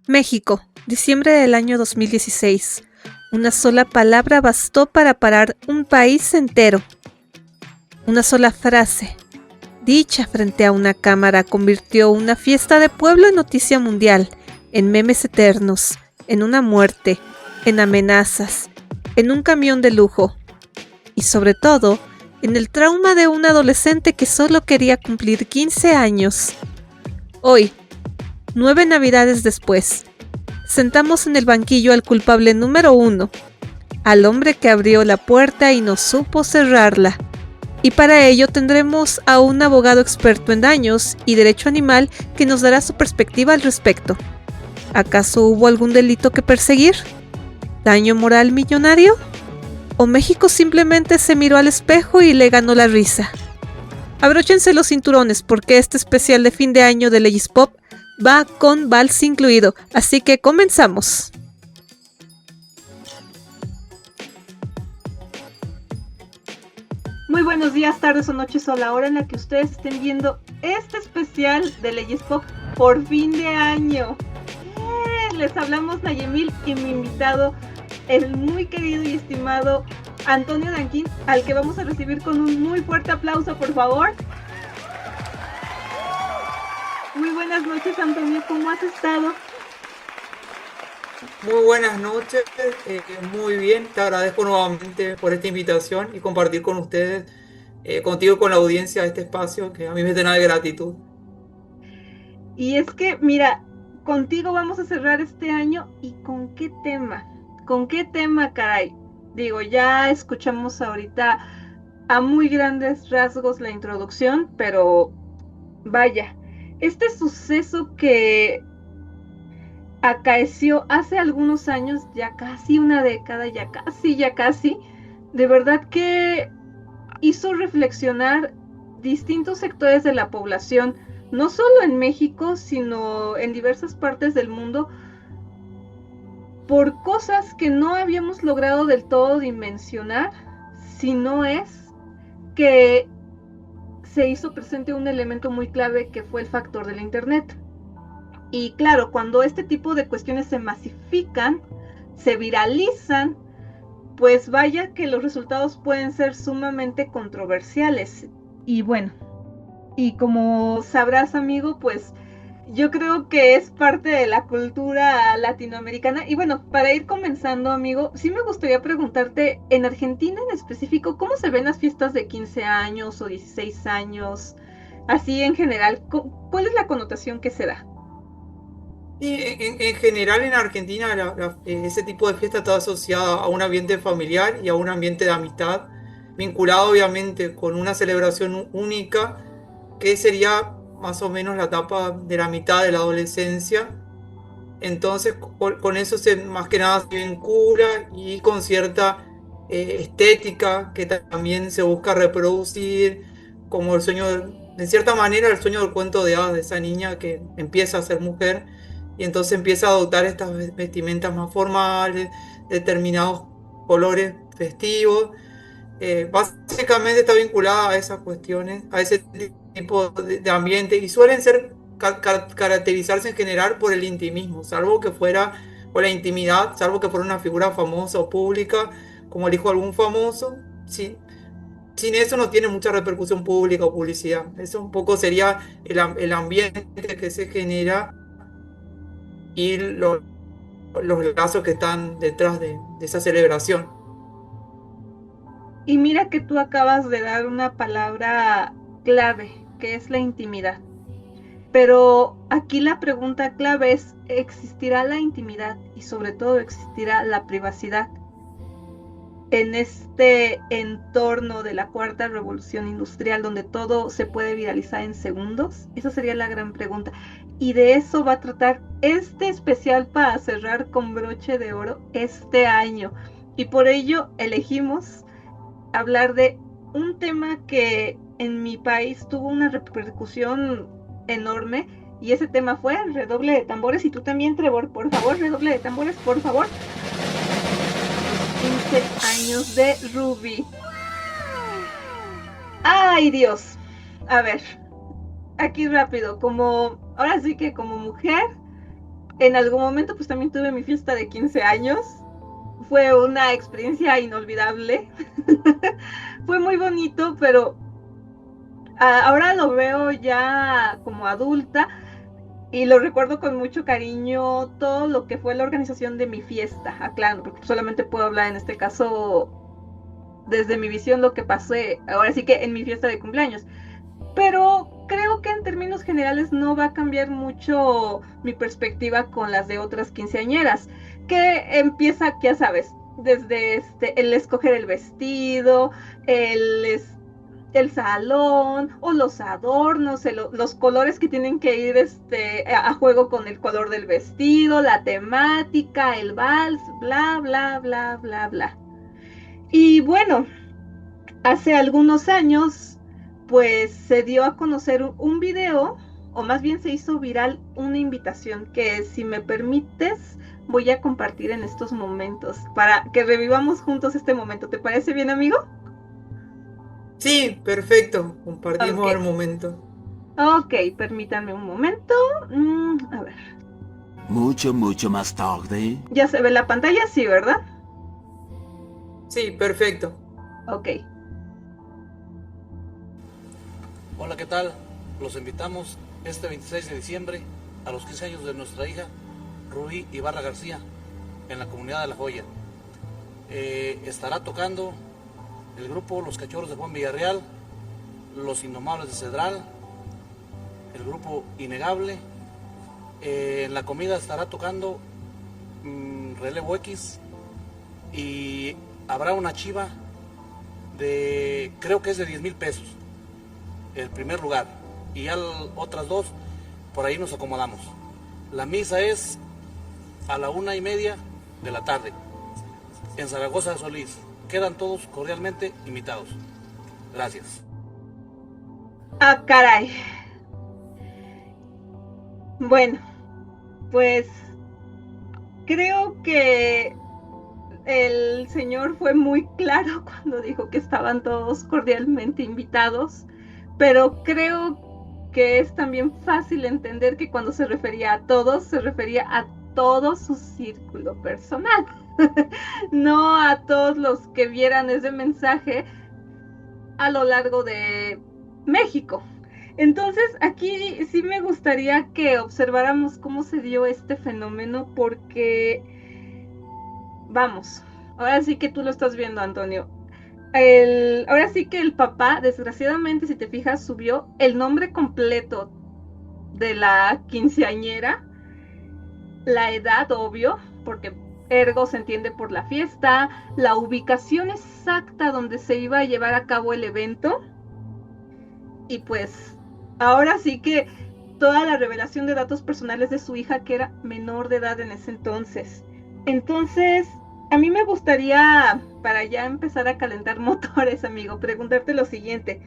México, diciembre del año 2016. Una sola palabra bastó para parar un país entero. Una sola frase, dicha frente a una cámara, convirtió una fiesta de pueblo en noticia mundial, en memes eternos, en una muerte, en amenazas, en un camión de lujo y sobre todo, en el trauma de un adolescente que solo quería cumplir 15 años. Hoy, 9 navidades después, sentamos en el banquillo al culpable número 1, al hombre que abrió la puerta y no supo cerrarla. Y para ello tendremos a un abogado experto en daños y derecho animal que nos dará su perspectiva al respecto. ¿Acaso hubo algún delito que perseguir? ¿Daño moral millonario? ¿O México simplemente se miró al espejo y le ganó la risa? Abróchense los cinturones porque este especial de fin de año de Leyes Pop va con vals incluido, así que comenzamos. Muy buenos días, tardes o noches o la hora en la que ustedes estén viendo este especial de Leyes Pop por fin de año. Les hablamos Nayemil y mi invitado, el muy querido y estimado Antonio Danquín, al que vamos a recibir con un muy fuerte aplauso, por favor. Muy buenas noches, Antonio, ¿cómo has estado? Muy buenas noches, muy bien, te agradezco nuevamente por esta invitación y compartir con ustedes, contigo y con la audiencia de este espacio que a mí me llena de gratitud. Y es que, mira, contigo vamos a cerrar este año y ¿con qué tema? ¿Con qué tema, caray? Digo, ya escuchamos ahorita a muy grandes rasgos la introducción, pero vaya, este suceso que acaeció hace algunos años, ya casi una década, ya casi, de verdad que hizo reflexionar distintos sectores de la población, no solo en México, sino en diversas partes del mundo, por cosas que no habíamos logrado del todo dimensionar, si no es que se hizo presente un elemento muy clave que fue el factor del Internet. Y claro, cuando este tipo de cuestiones se masifican, se viralizan, pues vaya que los resultados pueden ser sumamente controversiales. Y bueno, y como sabrás, amigo, pues yo creo que es parte de la cultura latinoamericana. Y bueno, para ir comenzando, amigo, sí me gustaría preguntarte, en Argentina en específico, ¿cómo se ven las fiestas de 15 años o 16 años? Así en general, ¿cuál es la connotación que se da? Y en general en Argentina ese tipo de fiesta está asociada a un ambiente familiar y a un ambiente de amistad, vinculado obviamente con una celebración única, que sería más o menos la etapa de la mitad de la adolescencia. Entonces, con eso más que nada se vincula y con cierta estética que también se busca reproducir, como el sueño, de cierta manera, el sueño del cuento de hadas de esa niña que empieza a ser mujer y entonces empieza a adoptar estas vestimentas más formales, determinados colores festivos. Básicamente está vinculada a esas cuestiones, a ese tipo de ambiente y suelen ser caracterizarse en general por el intimismo, salvo que fuera por la intimidad, salvo que fuera una figura famosa o pública, como el hijo de algún famoso. Sí, sin eso no tiene mucha repercusión pública o publicidad. Eso un poco sería el ambiente que se genera y los lazos que están detrás de esa celebración. Y mira que tú acabas de dar una palabra clave, que es la intimidad. Pero aquí la pregunta clave es, ¿existirá la intimidad y sobre todo existirá la privacidad en este entorno de la cuarta revolución industrial donde todo se puede viralizar en segundos? Esa sería la gran pregunta. Y de eso va a tratar este especial para cerrar con broche de oro este año. Y por ello elegimos hablar de un tema que en mi país tuvo una repercusión enorme, y ese tema fue el redoble de tambores. Y tú también, Trevor, por favor, redoble de tambores, por favor. 15 años de Ruby. Ay, Dios. A ver, aquí rápido, como ahora sí que como mujer, En algún momento pues también tuve mi fiesta de 15 años. Fue una experiencia inolvidable. Fue muy bonito, pero ahora lo veo ya como adulta y lo recuerdo con mucho cariño todo lo que fue la organización de mi fiesta, aclaro, porque solamente puedo hablar en este caso desde mi visión lo que pasé, ahora sí que en mi fiesta de cumpleaños. Pero creo que en términos generales no va a cambiar mucho mi perspectiva con las de otras quinceañeras, que empieza, ya sabes, desde el escoger el vestido, el, el salón o los adornos, los colores que tienen que ir a juego con el color del vestido, la temática, el vals, bla, bla, bla, bla, bla. Y bueno, hace algunos años, pues se dio a conocer un video, o más bien se hizo viral una invitación que, si me permites, voy a compartir en estos momentos para que revivamos juntos este momento. ¿Te parece bien, amigo? Sí, perfecto, Ok, compartimos el momento. ok, permítanme un momento. A ver, Mucho, mucho más tarde. ya se ve la pantalla, sí, ¿verdad? Sí, perfecto. Ok. Hola, ¿qué tal? Los invitamos este 26 de diciembre a los 15 años de nuestra hija, Rubí Ibarra García, en la comunidad de La Joya. Estará tocando el grupo Los Cachorros de Juan Villarreal, Los Indomables de Cedral, el grupo Innegable. En la comida estará tocando Relevo X y habrá una chiva de, creo que es de 10,000 pesos, el primer lugar, y ya otras dos, por ahí nos acomodamos. La misa es a la 1:30 de la tarde, en Zaragoza de Solís. Quedan todos cordialmente invitados. Gracias. Ah, caray. Bueno, pues creo que el señor fue muy claro cuando dijo que estaban todos cordialmente invitados, pero creo que es también fácil entender que cuando se refería a todos, se refería a todo su círculo personal, no a todos los que vieran ese mensaje a lo largo de México. Entonces, aquí sí me gustaría que observáramos cómo se dio este fenómeno, porque, vamos, ahora sí que tú lo estás viendo, Antonio. Ahora sí que el papá, desgraciadamente, si te fijas, subió el nombre completo de la quinceañera, la edad, obvio, porque ergo se entiende por la fiesta, la ubicación exacta donde se iba a llevar a cabo el evento, y pues ahora sí que toda la revelación de datos personales de su hija, que era menor de edad en ese entonces. Entonces, a mí me gustaría, para ya empezar a calentar motores, amigo, preguntarte lo siguiente.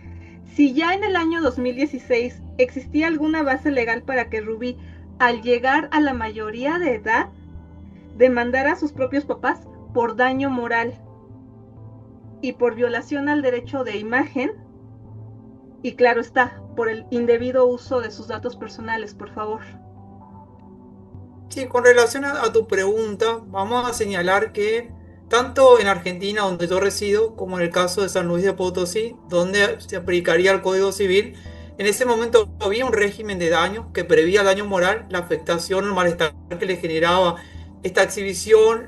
Si ya en el año 2016 existía alguna base legal para que Ruby, al llegar a la mayoría de edad, demandara a sus propios papás por daño moral y por violación al derecho de imagen, y claro está, por el indebido uso de sus datos personales, por favor. Sí, con relación a tu pregunta, vamos a señalar que tanto en Argentina, donde yo resido, como en el caso de San Luis de Potosí, donde se aplicaría el Código Civil, en ese momento había un régimen de daño que prevía el daño moral, la afectación, el malestar que le generaba esta exhibición,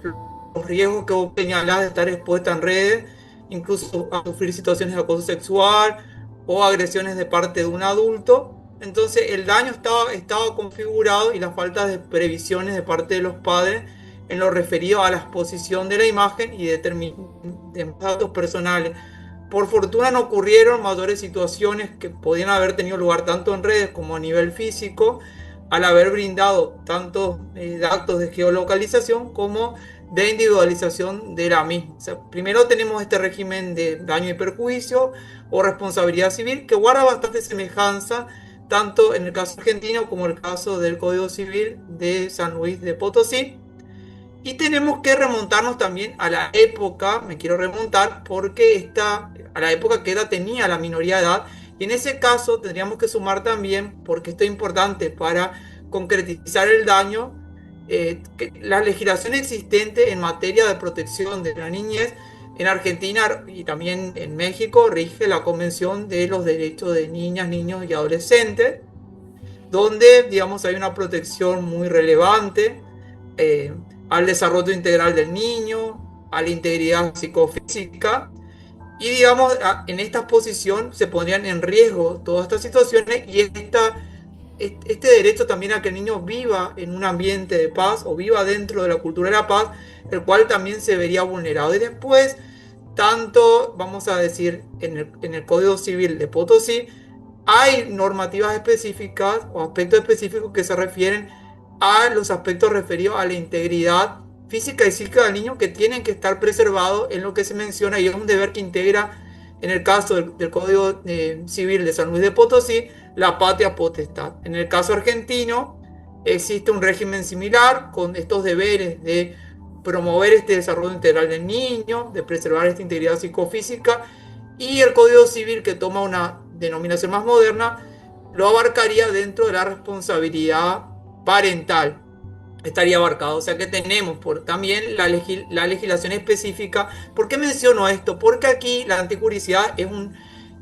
los riesgos que vos señalás de estar expuesta en redes, incluso a sufrir situaciones de acoso sexual o agresiones de parte de un adulto. Entonces el daño estaba configurado y la falta de previsiones de parte de los padres en lo referido a la exposición de la imagen y de datos personales. Por fortuna no ocurrieron mayores situaciones que podían haber tenido lugar tanto en redes como a nivel físico, al haber brindado tanto datos de geolocalización como de individualización de la misma. O sea, primero tenemos este régimen de daño y perjuicio o responsabilidad civil que guarda bastante semejanza tanto en el caso argentino como en el caso del Código Civil de San Luis de Potosí. Y tenemos que remontarnos también a la época, me quiero remontar, porque a la época que ella tenía la minoría de edad. Y en ese caso tendríamos que sumar también, porque esto es importante para concretizar el daño, que la legislación existente en materia de protección de la niñez en Argentina y también en México rige la Convención de los Derechos de Niñas, Niños y Adolescentes, donde, digamos, hay una protección muy relevante al desarrollo integral del niño, a la integridad psicofísica, y, digamos, en esta posición se pondrían en riesgo todas estas situaciones y este derecho también a que el niño viva en un ambiente de paz o viva dentro de la cultura de la paz, el cual también se vería vulnerado. Y después, tanto, vamos a decir, en el Código Civil de Potosí, hay normativas específicas o aspectos específicos que se refieren a los aspectos referidos a la integridad física y psíquica del niño que tienen que estar preservados en lo que se menciona y es un deber que integra en el caso del Código Civil de San Luis de Potosí la patria potestad. En el caso argentino existe un régimen similar con estos deberes de promover este desarrollo integral del niño, de preservar esta integridad psicofísica, y el Código Civil, que toma una denominación más moderna, lo abarcaría dentro de la responsabilidad parental. Estaría abarcado, o sea que tenemos también la legislación específica. ¿Por qué menciono esto? Porque aquí la antipublicidad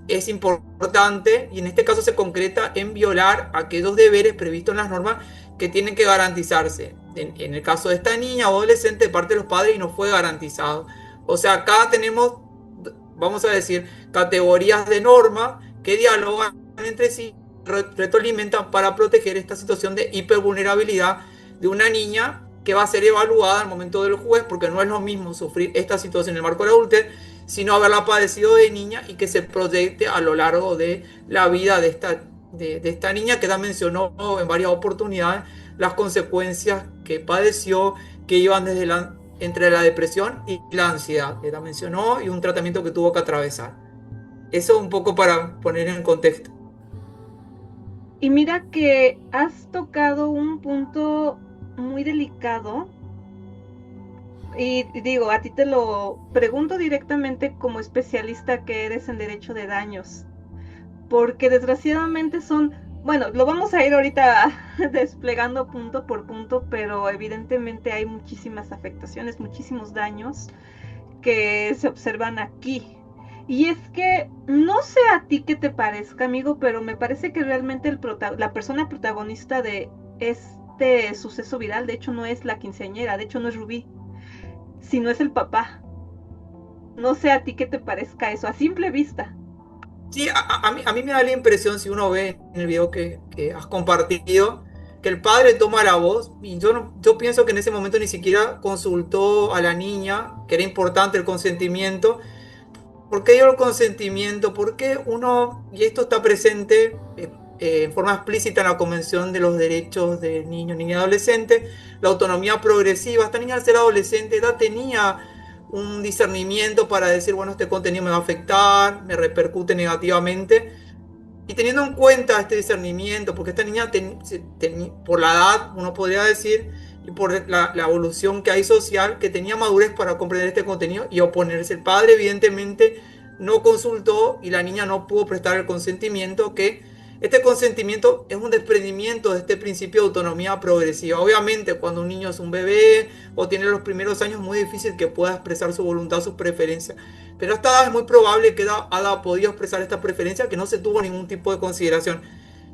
es importante y en este caso se concreta en violar aquellos deberes previstos en las normas que tienen que garantizarse. En el caso de esta niña o adolescente de parte de los padres y no fue garantizado. O sea, acá tenemos, vamos a decir, categorías de normas que dialogan entre sí, retroalimentan para proteger esta situación de hipervulnerabilidad de una niña que va a ser evaluada al momento del juez, porque no es lo mismo sufrir esta situación en el marco de la adultez, sino haberla padecido de niña y que se proyecte a lo largo de la vida de esta niña, que ya mencionó en varias oportunidades las consecuencias que padeció, que iban desde entre la depresión y la ansiedad, que ya mencionó, y un tratamiento que tuvo que atravesar. Eso un poco para poner en contexto. Y mira que has tocado un punto muy delicado. Y digo, a ti te lo pregunto directamente como especialista que eres en derecho de daños. Porque desgraciadamente bueno, lo vamos a ir ahorita desplegando punto por punto, pero evidentemente hay muchísimas afectaciones, muchísimos daños que se observan aquí. Y es que no sé a ti qué te parezca, amigo, pero me parece que realmente la persona protagonista de este suceso viral, de hecho no es la quinceañera, de hecho no es Rubí, sino es el papá. No sé a ti qué te parezca eso, a simple vista. Sí, a mí me da la impresión, si uno ve en el video que has compartido, que el padre toma la voz y yo pienso que en ese momento ni siquiera consultó a la niña, que era importante el consentimiento. ¿Por qué digo el consentimiento? Porque y esto está presente en forma explícita en la Convención de los Derechos de Niños, Niñas y Adolescentes, la autonomía progresiva. Esta niña al ser adolescente ya tenía un discernimiento para decir, bueno, este contenido me va a afectar, me repercute negativamente. Y teniendo en cuenta este discernimiento, porque esta niña, por la edad, uno podría decir, y por la evolución que hay social, que tenía madurez para comprender este contenido y oponerse. El padre, evidentemente, no consultó y la niña no pudo prestar el consentimiento, que este consentimiento es un desprendimiento de este principio de autonomía progresiva. Obviamente, cuando un niño es un bebé o tiene los primeros años, es muy difícil que pueda expresar su voluntad, sus preferencias. Pero a esta edad es muy probable que haya podido expresar esta preferencia, que no se tuvo ningún tipo de consideración.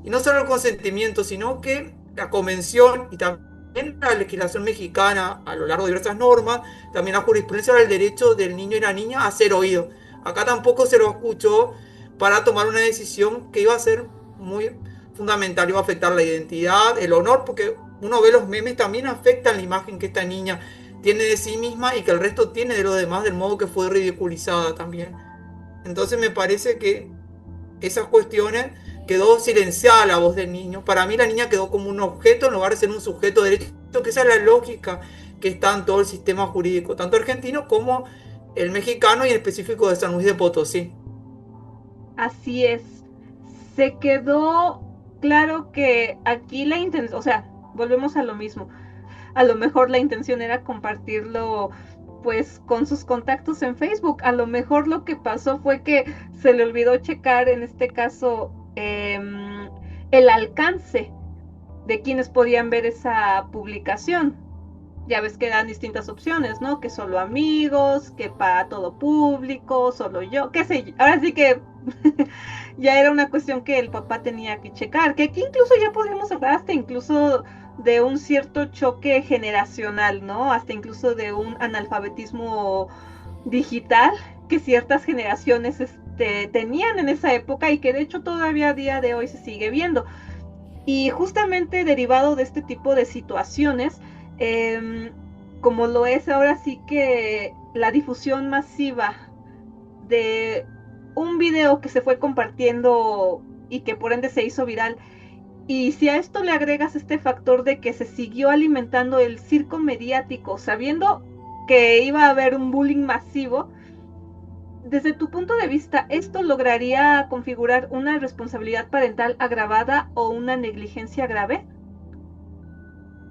Y no solo el consentimiento, sino que la convención y también la legislación mexicana, a lo largo de diversas normas, también la jurisprudencia del derecho del niño y la niña a ser oído. Acá tampoco se lo escuchó para tomar una decisión que iba a ser muy fundamental, iba a afectar la identidad, el honor, porque uno ve los memes, también afectan la imagen que esta niña tiene de sí misma y que el resto tiene de los demás, del modo que fue ridiculizada también. Entonces me parece que esas cuestiones quedó silenciada la voz del niño. Para mí la niña quedó como un objeto en lugar de ser un sujeto de derecho, que esa es la lógica que está en todo el sistema jurídico, tanto argentino como el mexicano y en específico de San Luis de Potosí. Así es. Se quedó claro que aquí la intención, o sea, volvemos a lo mismo. A lo mejor la intención era compartirlo pues con sus contactos en Facebook. A lo mejor lo que pasó fue que se le olvidó checar en este caso el alcance de quienes podían ver esa publicación. Ya ves que eran distintas opciones, ¿no? Que solo amigos, que para todo público, solo yo, qué sé yo. Ahora sí que ya era una cuestión que el papá tenía que checar, que aquí incluso ya podríamos hablar hasta incluso de un cierto choque generacional, ¿no? Hasta incluso de un analfabetismo digital que ciertas generaciones tenían en esa época y que de hecho todavía a día de hoy se sigue viendo. Y justamente derivado de este tipo de situaciones, como lo es ahora sí que la difusión masiva de un video que se fue compartiendo y que por ende se hizo viral, y si a esto le agregas este factor de que se siguió alimentando el circo mediático, sabiendo que iba a haber un bullying masivo, desde tu punto de vista, ¿esto lograría configurar una responsabilidad parental agravada o una negligencia grave?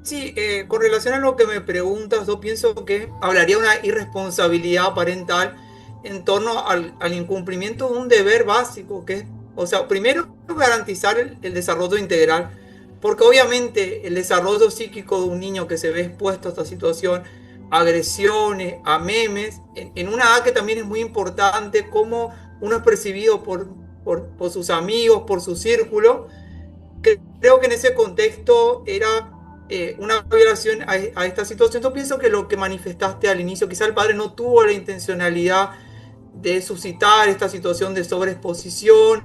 Sí, con relación a lo que me preguntas, yo pienso que hablaría de una irresponsabilidad parental en torno al incumplimiento de un deber básico, que es, o sea, primero garantizar el desarrollo integral, porque obviamente el desarrollo psíquico de un niño que se ve expuesto a esta situación, a agresiones, a memes, en una edad que también es muy importante, cómo uno es percibido por sus amigos, por su círculo, creo que en ese contexto era una violación a esta situación. Yo pienso que lo que manifestaste al inicio, quizá el padre no tuvo la intencionalidad de suscitar esta situación de sobreexposición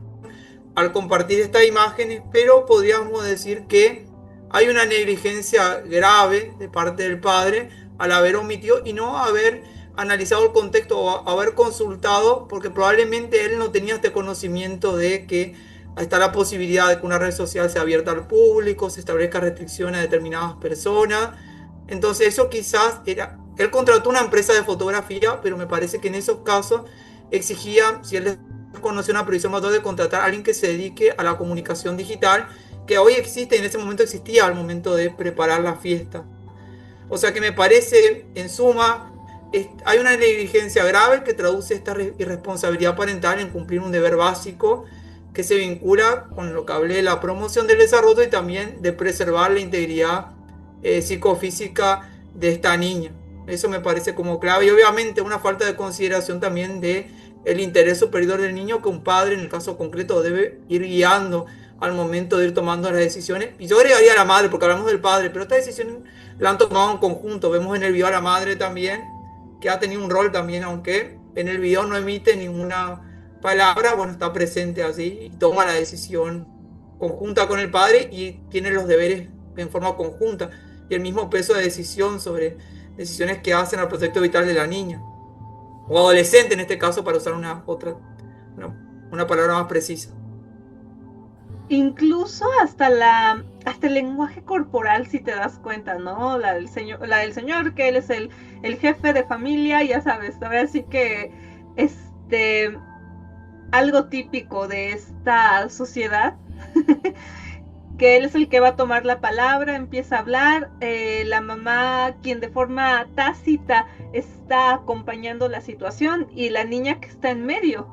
al compartir estas imágenes, pero podríamos decir que hay una negligencia grave de parte del padre al haber omitido y no haber analizado el contexto o haber consultado, porque probablemente él no tenía este conocimiento de que está la posibilidad de que una red social sea abierta al público, se establezca restricciones a determinadas personas. Entonces eso quizás era, él contrató una empresa de fotografía, pero me parece que en esos casos exigía, si él conoció una previsión mayor, de contratar a alguien que se dedique a la comunicación digital, que hoy existe y en ese momento existía al momento de preparar la fiesta. O sea que me parece, en suma, hay una negligencia grave que traduce esta irresponsabilidad parental en cumplir un deber básico que se vincula con lo que hablé de la promoción del desarrollo y también de preservar la integridad psicofísica de esta niña. Eso me parece como clave y obviamente una falta de consideración también de el interés superior del niño que un padre en el caso concreto debe ir guiando al momento de ir tomando las decisiones. Y yo agregaría a la madre, porque hablamos del padre, pero esta decisión la han tomado en conjunto. Vemos en el video a la madre también, que ha tenido un rol también, aunque en el video no emite ninguna palabra, bueno, está presente así y toma la decisión conjunta con el padre y tiene los deberes en forma conjunta y el mismo peso de decisión sobre decisiones que hacen al proyecto vital de la niña o adolescente en este caso, para usar una palabra más precisa. Incluso hasta el lenguaje corporal, si te das cuenta, ¿no? La del señor, que él es el jefe de familia, ya sabes, ahora sí que algo típico de esta sociedad, que él es el que va a tomar la palabra, empieza a hablar, la mamá, quien de forma tácita está acompañando la situación, y la niña que está en medio.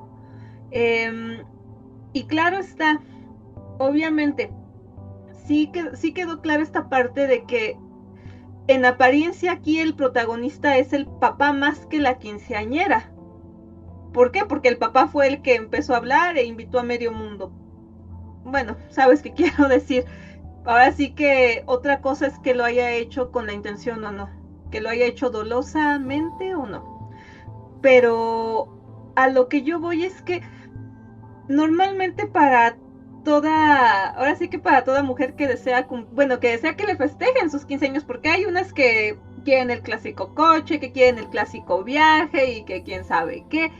Y claro está, obviamente, sí quedó clara esta parte de que en apariencia aquí el protagonista es el papá más que la quinceañera. ¿Por qué? Porque el papá fue el que empezó a hablar e invitó a medio mundo. Bueno, sabes qué quiero decir. Ahora sí que otra cosa es que lo haya hecho con la intención o no, que lo haya hecho dolosamente o no. Pero a lo que yo voy es que normalmente ahora sí que para toda mujer que desea, bueno, que desea que le festejen sus 15 años, porque hay unas que quieren el clásico coche, que quieren el clásico viaje y que quién sabe qué.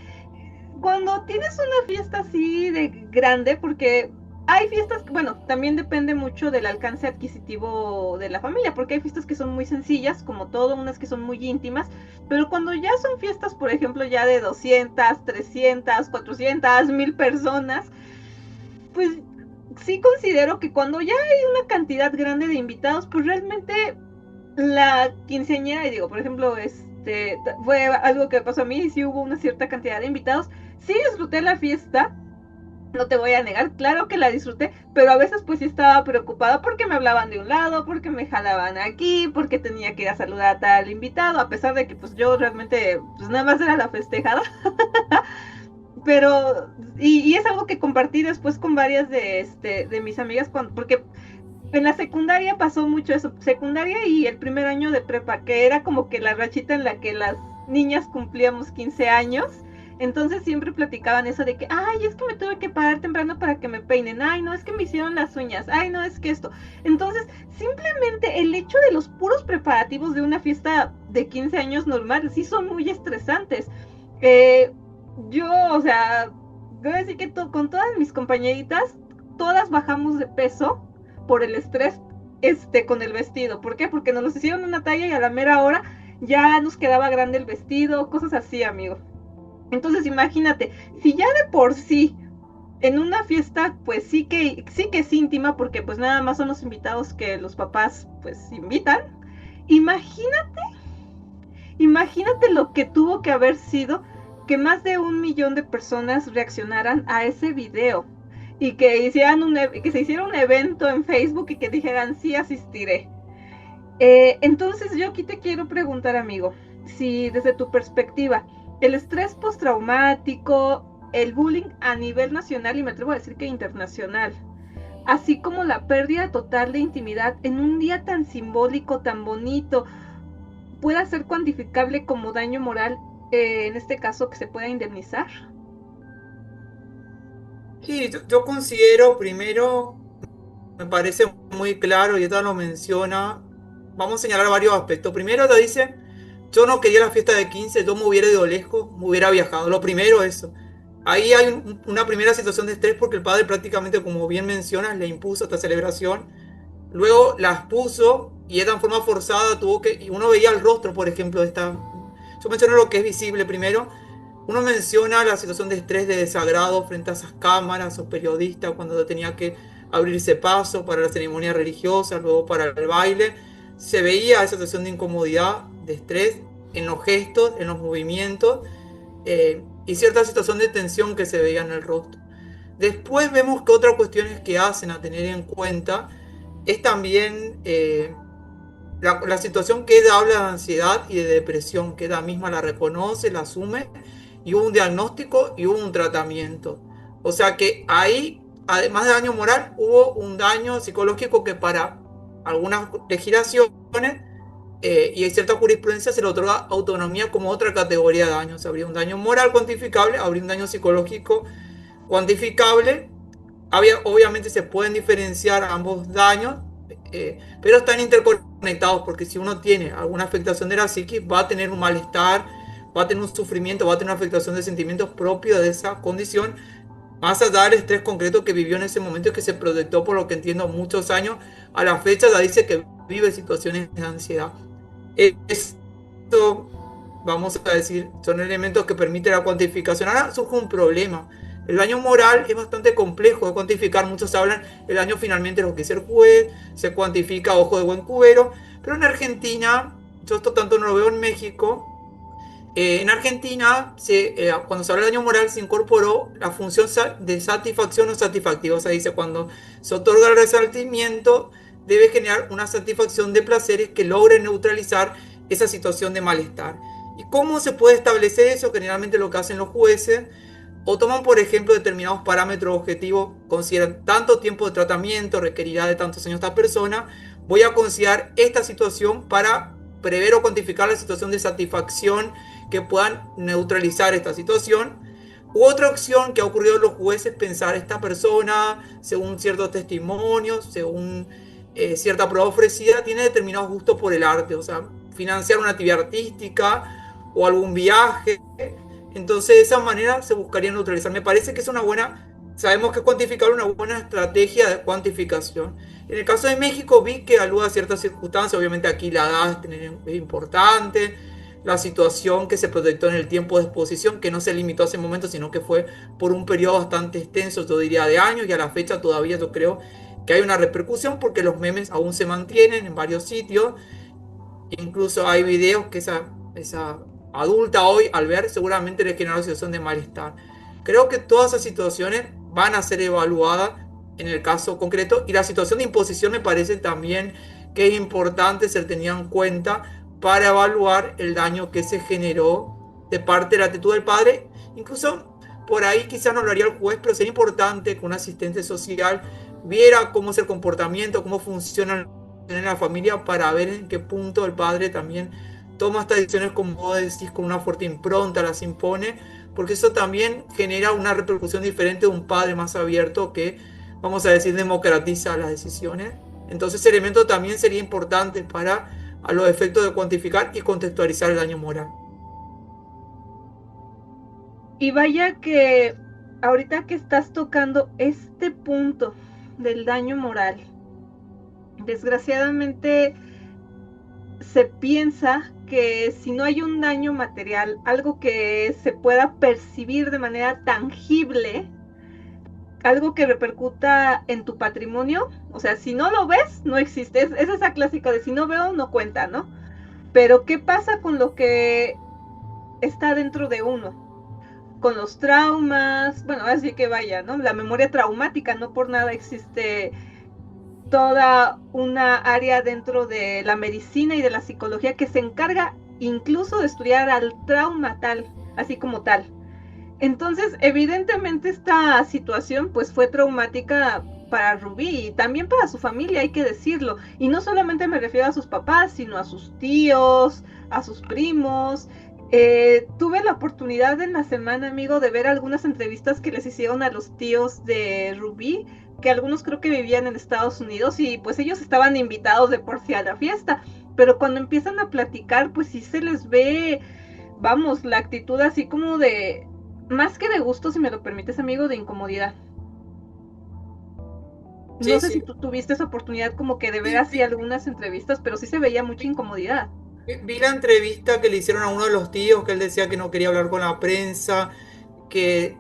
Cuando tienes una fiesta así de grande, porque hay fiestas, bueno, también depende mucho del alcance adquisitivo de la familia, porque hay fiestas que son muy sencillas, como todo, unas que son muy íntimas, pero cuando ya son fiestas, por ejemplo, ya de 200, 300, 400, 1000 personas, pues sí considero que cuando ya hay una cantidad grande de invitados, pues realmente la quinceañera, y digo, por ejemplo, fue algo que pasó a mí, y sí hubo una cierta cantidad de invitados, sí disfruté la fiesta, No te voy a negar, claro que la disfruté, pero a veces pues sí estaba preocupada porque me hablaban de un lado, porque me jalaban aquí, porque tenía que ir a saludar a tal invitado, a pesar de que pues yo realmente pues nada más era la festejada. Pero, y es algo que compartí después con varias de mis amigas, porque en la secundaria pasó mucho eso, secundaria y el primer año de prepa, que era como que la rachita en la que las niñas cumplíamos 15 años. Entonces siempre platicaban eso de que, ay, es que me tuve que parar temprano para que me peinen, ay, no, es que me hicieron las uñas, ay, no, es que esto. Entonces, simplemente el hecho de los puros preparativos de una fiesta de 15 años normal sí son muy estresantes. Eh, yo, o sea, voy a decir que con todas mis compañeritas, todas bajamos de peso por el estrés con el vestido. ¿Por qué? Porque nos los hicieron una talla y a la mera hora ya nos quedaba grande el vestido, cosas así, amigo. Entonces imagínate, si ya de por sí en una fiesta pues sí que es íntima porque pues nada más son los invitados que los papás pues invitan. Imagínate, imagínate lo que tuvo que haber sido que más de 1 millón de personas reaccionaran a ese video y que que se hiciera un evento en Facebook y que dijeran sí asistiré. Entonces yo aquí te quiero preguntar, amigo, si desde tu perspectiva el estrés postraumático, el bullying a nivel nacional y me atrevo a decir que internacional, así como la pérdida total de intimidad en un día tan simbólico, tan bonito, pueda ser cuantificable como daño moral, en este caso que se pueda indemnizar. Sí, yo considero primero, me parece muy claro y ella lo menciona. Vamos a señalar varios aspectos. Primero ella dice, yo no quería la fiesta de 15, yo me hubiera ido lejos, me hubiera viajado. Lo primero eso. Ahí hay una primera situación de estrés porque el padre prácticamente, como bien mencionas, le impuso esta celebración. Luego las puso y ella en forma forzada tuvo que, y uno veía el rostro, por ejemplo, de esta. Yo menciono lo que es visible primero. Uno menciona la situación de estrés, de desagrado frente a esas cámaras o periodistas cuando tenía que abrirse paso para la ceremonia religiosa, luego para el baile. Se veía esa situación de incomodidad, de estrés en los gestos, en los movimientos y cierta situación de tensión que se veía en el rostro. Después vemos que otras cuestiones que hacen a tener en cuenta es también la situación que ella habla de ansiedad y de depresión, que ella misma la reconoce, la asume, y hubo un diagnóstico y hubo un tratamiento. O sea que ahí, además de daño moral, hubo un daño psicológico que para algunas legislaciones y hay cierta jurisprudencia se le otorga autonomía como otra categoría de daño. O sea, habría un daño moral cuantificable, habría un daño psicológico cuantificable. Obviamente se pueden diferenciar ambos daños, pero están interconectados porque si uno tiene alguna afectación de la psiquis va a tener un malestar, va a tener un sufrimiento, va a tener una afectación de sentimientos propios de esa condición, más allá del estrés concreto que vivió en ese momento y que se proyectó, por lo que entiendo, muchos años. A la fecha ya dice que vive situaciones de ansiedad. Esto, vamos a decir, son elementos que permiten la cuantificación. Ahora surge un problema. El daño moral es bastante complejo de cuantificar. Muchos hablan, el daño finalmente es lo que dice el juez, se cuantifica a ojo de buen cubero. Pero en Argentina, yo esto tanto no lo veo en México, en Argentina, cuando se habla de daño moral, se incorporó la función de satisfacción o satisfactiva. O sea, dice, cuando se otorga el resarcimiento, debe generar una satisfacción de placeres que logre neutralizar esa situación de malestar. ¿Y cómo se puede establecer eso? Generalmente lo que hacen los jueces, o toman, por ejemplo, determinados parámetros objetivos, consideran tanto tiempo de tratamiento, requerirá de tantos años esta persona, voy a considerar esta situación para prever o cuantificar la situación de satisfacción que puedan neutralizar esta situación. U otra opción que ha ocurrido en los jueces, pensar esta persona, según ciertos testimonios, según cierta prueba ofrecida, tiene determinados gustos por el arte, o sea, financiar una actividad artística o algún viaje. Entonces de esa manera se buscaría neutralizar. Me parece que es una buena, sabemos que cuantificar una buena estrategia de cuantificación. En el caso de México vi que alude a ciertas circunstancias, obviamente aquí la edad es importante, la situación que se proyectó en el tiempo de exposición, que no se limitó a ese momento, sino que fue por un periodo bastante extenso, yo diría de años, y a la fecha todavía yo creo que hay una repercusión porque los memes aún se mantienen en varios sitios. Incluso hay videos que esa adulta hoy al ver seguramente le genera una situación de malestar. Creo que todas esas situaciones van a ser evaluadas en el caso concreto, y la situación de imposición me parece también que es importante ser tenida en cuenta para evaluar el daño que se generó de parte de la actitud del padre. Incluso por ahí quizás no lo haría el juez, pero sería importante que un asistente social viera cómo es el comportamiento, cómo funciona en la familia, para ver en qué punto el padre también toma estas decisiones, como vos decís, con una fuerte impronta, las impone, porque eso también genera una repercusión diferente de un padre más abierto que, vamos a decir, democratiza las decisiones. Entonces ese elemento también sería importante para a los efectos de cuantificar y contextualizar el daño moral. Y vaya que ahorita que estás tocando este punto del daño moral, desgraciadamente se piensa que si no hay un daño material, algo que se pueda percibir de manera tangible, algo que repercuta en tu patrimonio, o sea, si no lo ves, no existe. Es esa clásica de si no veo, no cuenta, ¿no? Pero ¿qué pasa con lo que está dentro de uno? Con los traumas, bueno, así que vaya, ¿no? La memoria traumática, no por nada existe toda una área dentro de la medicina y de la psicología que se encarga incluso de estudiar al trauma tal, así como tal. Entonces, evidentemente esta situación pues fue traumática para Rubí y también para su familia, hay que decirlo. Y no solamente me refiero a sus papás, sino a sus tíos, a sus primos. Tuve la oportunidad en la semana, amigo, de ver algunas entrevistas que les hicieron a los tíos de Rubí, que algunos creo que vivían en Estados Unidos y pues ellos estaban invitados de por sí a la fiesta. Pero cuando empiezan a platicar, pues sí se les ve, vamos, la actitud así como de, más que de gusto, si me lo permites, amigo, de incomodidad. No Sí, sé si sí. tú tuviste esa oportunidad como que de ver Sí, así algunas entrevistas, pero sí se veía mucha incomodidad. vi la entrevista que le hicieron a uno de los tíos, que él decía que no quería hablar con la prensa, que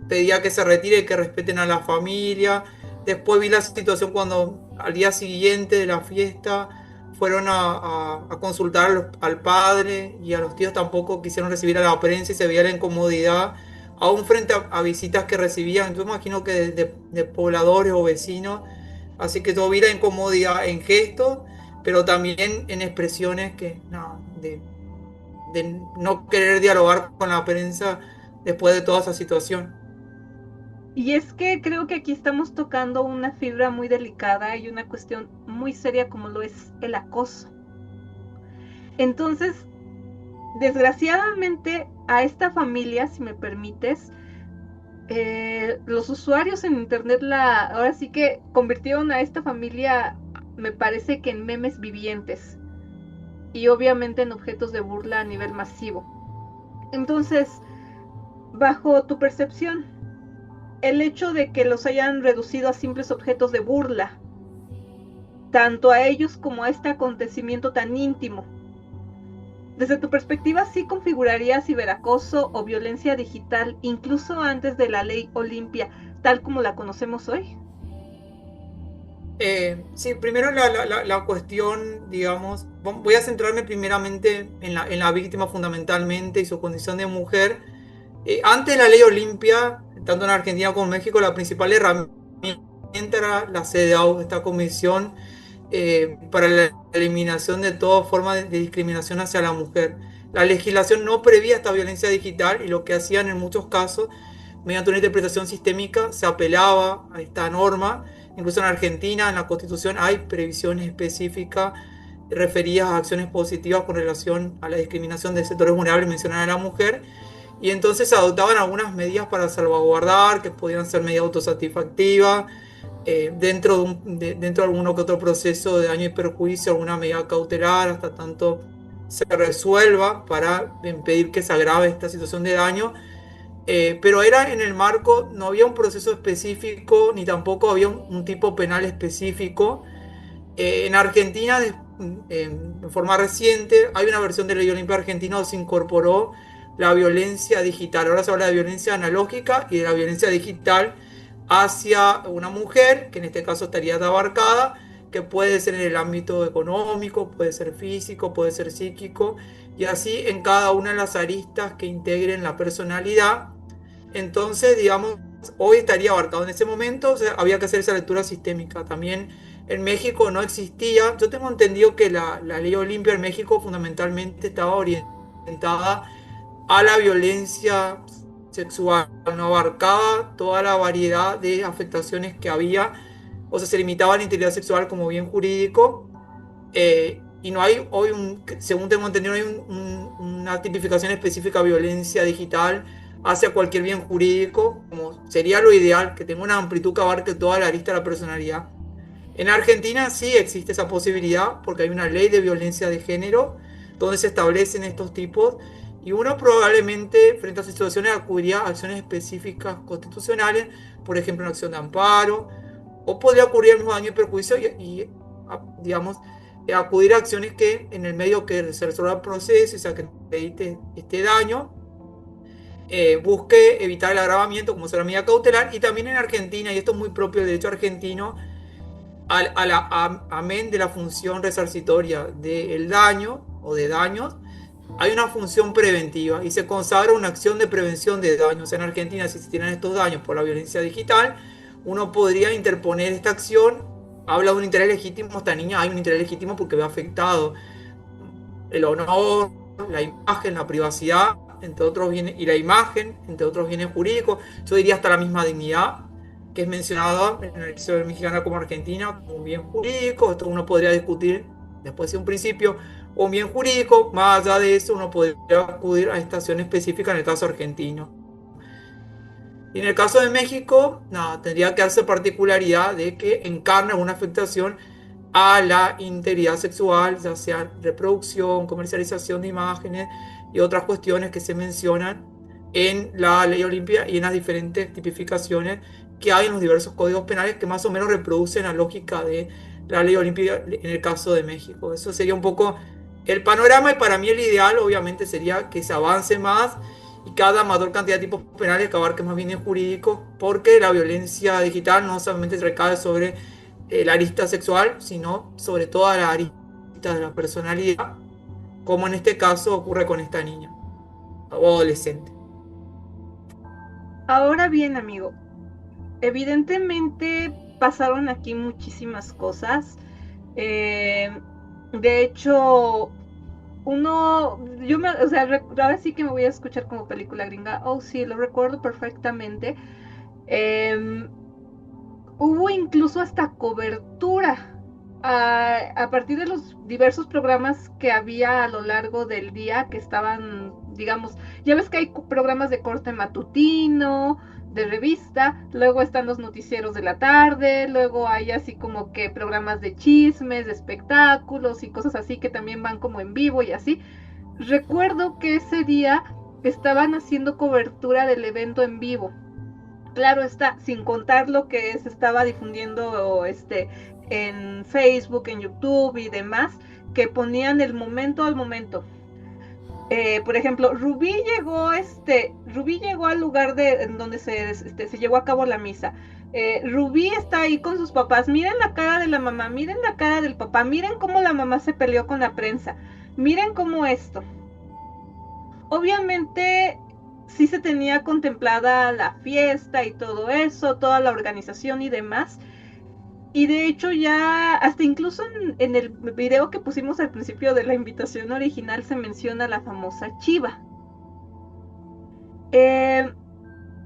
pedía que se retire y que respeten a la familia. Después vi la situación cuando al día siguiente de la fiesta fueron a consultar al padre, y a los tíos tampoco quisieron recibir a la prensa, y se veía la incomodidad aún frente a visitas que recibían. Yo imagino que de pobladores o vecinos. Así que yo vi la incomodidad en gestos, pero también en expresiones que no, de no querer dialogar con la prensa después de toda esa situación. Y es que creo que aquí estamos tocando una fibra muy delicada y una cuestión muy seria como lo es el acoso. Entonces, desgraciadamente a esta familia, si me permites, los usuarios en internet ahora sí que convirtieron a esta familia, me parece que en memes vivientes y obviamente en objetos de burla a nivel masivo. Entonces, bajo tu percepción, el hecho de que los hayan reducido a simples objetos de burla, tanto a ellos como a este acontecimiento tan íntimo, desde tu perspectiva, ¿sí configuraría ciberacoso o violencia digital incluso antes de la ley Olimpia, tal como la conocemos hoy? Sí, primero la cuestión, digamos, voy a centrarme primeramente en la víctima fundamentalmente y su condición de mujer. Antes de la ley Olimpia, tanto en Argentina como en México, la principal herramienta era la CEDAW, esta comisión para la eliminación de toda forma de discriminación hacia la mujer. La legislación no prevía esta violencia digital, y lo que hacían en muchos casos, mediante una interpretación sistémica, se apelaba a esta norma. Incluso en Argentina, en la Constitución, hay previsiones específicas referidas a acciones positivas con relación a la discriminación de sectores vulnerables, mencionar a la mujer. Y entonces se adoptaban algunas medidas para salvaguardar, que podían ser medidas autosatisfactivas, dentro de alguno que otro proceso de daño y perjuicio, alguna medida cautelar, hasta tanto se resuelva para impedir que se agrave esta situación de daño. Pero era en el marco, no había un proceso específico, ni tampoco había un tipo penal específico. En Argentina, en forma reciente, hay una versión de la ley Olimpia Argentina donde se incorporó la violencia digital. Ahora se habla de violencia analógica y de la violencia digital hacia una mujer, que en este caso estaría abarcada, que puede ser en el ámbito económico, puede ser físico, puede ser psíquico, y así en cada una de las aristas que integren la personalidad. Entonces, digamos, hoy estaría abarcado. En ese momento, o sea, había que hacer esa lectura sistémica. También en México no existía, yo tengo entendido que la ley Olimpia en México fundamentalmente estaba orientada a la violencia sexual, no abarcaba toda la variedad de afectaciones que había, o sea, se limitaba a la integridad sexual como bien jurídico, y no hay hoy, según tengo entendido, no hay una tipificación específica de violencia digital hacia cualquier bien jurídico, como sería lo ideal, que tenga una amplitud que abarque toda la arista de la personalidad. En Argentina sí existe esa posibilidad porque hay una ley de violencia de género donde se establecen estos tipos y uno probablemente frente a esas situaciones acudiría a acciones específicas constitucionales, por ejemplo, una acción de amparo, o podría ocurrir el mismo daño y perjuicio digamos, acudir a acciones que en el medio que se resuelva el proceso y se acredite este daño, busque evitar el agravamiento como será medida cautelar. Y también en Argentina, y esto es muy propio del derecho argentino, amén de la función resarcitoria del daño o de daños, hay una función preventiva y se consagra una acción de prevención de daños. En Argentina, si se tienen estos daños por la violencia digital, uno podría interponer esta acción. Habla de un interés legítimo, esta niña hay un interés legítimo porque ve afectado el honor, la imagen, la privacidad, entre otros bienes, y la imagen, entre otros bienes jurídicos. Yo diría hasta la misma dignidad, que es mencionada en el Código mexicana como Argentina, como un bien jurídico. Esto uno podría discutir después de un principio, o un bien jurídico. Más allá de eso, uno podría acudir a esta acción específica en el caso argentino. Y en el caso de México, nada, tendría que darse particularidad de que encarna una afectación a la integridad sexual, ya sea reproducción, comercialización de imágenes y otras cuestiones que se mencionan en la ley Olimpia y en las diferentes tipificaciones que hay en los diversos códigos penales que más o menos reproducen la lógica de la ley Olimpia en el caso de México. Eso sería un poco el panorama y para mí el ideal obviamente sería que se avance más y cada mayor cantidad de tipos penales que abarque más bienes jurídicos, porque la violencia digital no solamente recae sobre la arista sexual, sino sobre toda la arista de la personalidad, como en este caso ocurre con esta niña o adolescente. Ahora bien, amigo, evidentemente pasaron aquí muchísimas cosas. De hecho, ahora sí que me voy a escuchar como película gringa. Oh, sí, lo recuerdo perfectamente. Hubo incluso hasta cobertura a partir de los diversos programas que había a lo largo del día que estaban, digamos, ya ves que hay programas de corte matutino, de revista, luego están los noticieros de la tarde, luego hay así como que programas de chismes, de espectáculos y cosas así que también van como en vivo y así. Recuerdo que ese día estaban haciendo cobertura del evento en vivo. Claro está, sin contar lo que se estaba difundiendo en Facebook, en YouTube y demás, que ponían el momento al momento. Por ejemplo, Rubí llegó al lugar en donde se llevó a cabo la misa. Rubí está ahí con sus papás. Miren la cara de la mamá, miren la cara del papá, miren cómo la mamá se peleó con la prensa, miren cómo esto. Obviamente sí se tenía contemplada la fiesta y todo eso, toda la organización y demás. Y de hecho ya, hasta incluso en el video que pusimos al principio de la invitación original se menciona la famosa chiva.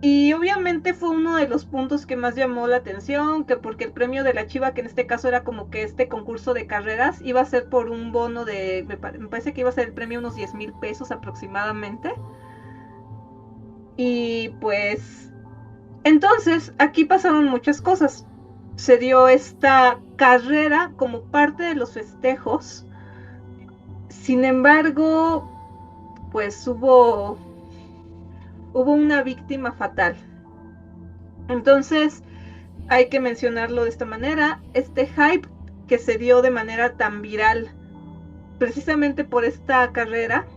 Y obviamente fue uno de los puntos que más llamó la atención, que porque el premio de la chiva, que en este caso era como que este concurso de carreras, iba a ser por un bono me parece que iba a ser el premio unos 10,000 pesos aproximadamente. Y pues, entonces aquí pasaron muchas cosas. Se dio esta carrera como parte de los festejos. Sin embargo, pues hubo una víctima fatal. Entonces, hay que mencionarlo de esta manera. Este hype que se dio de manera tan viral, precisamente por esta carrera,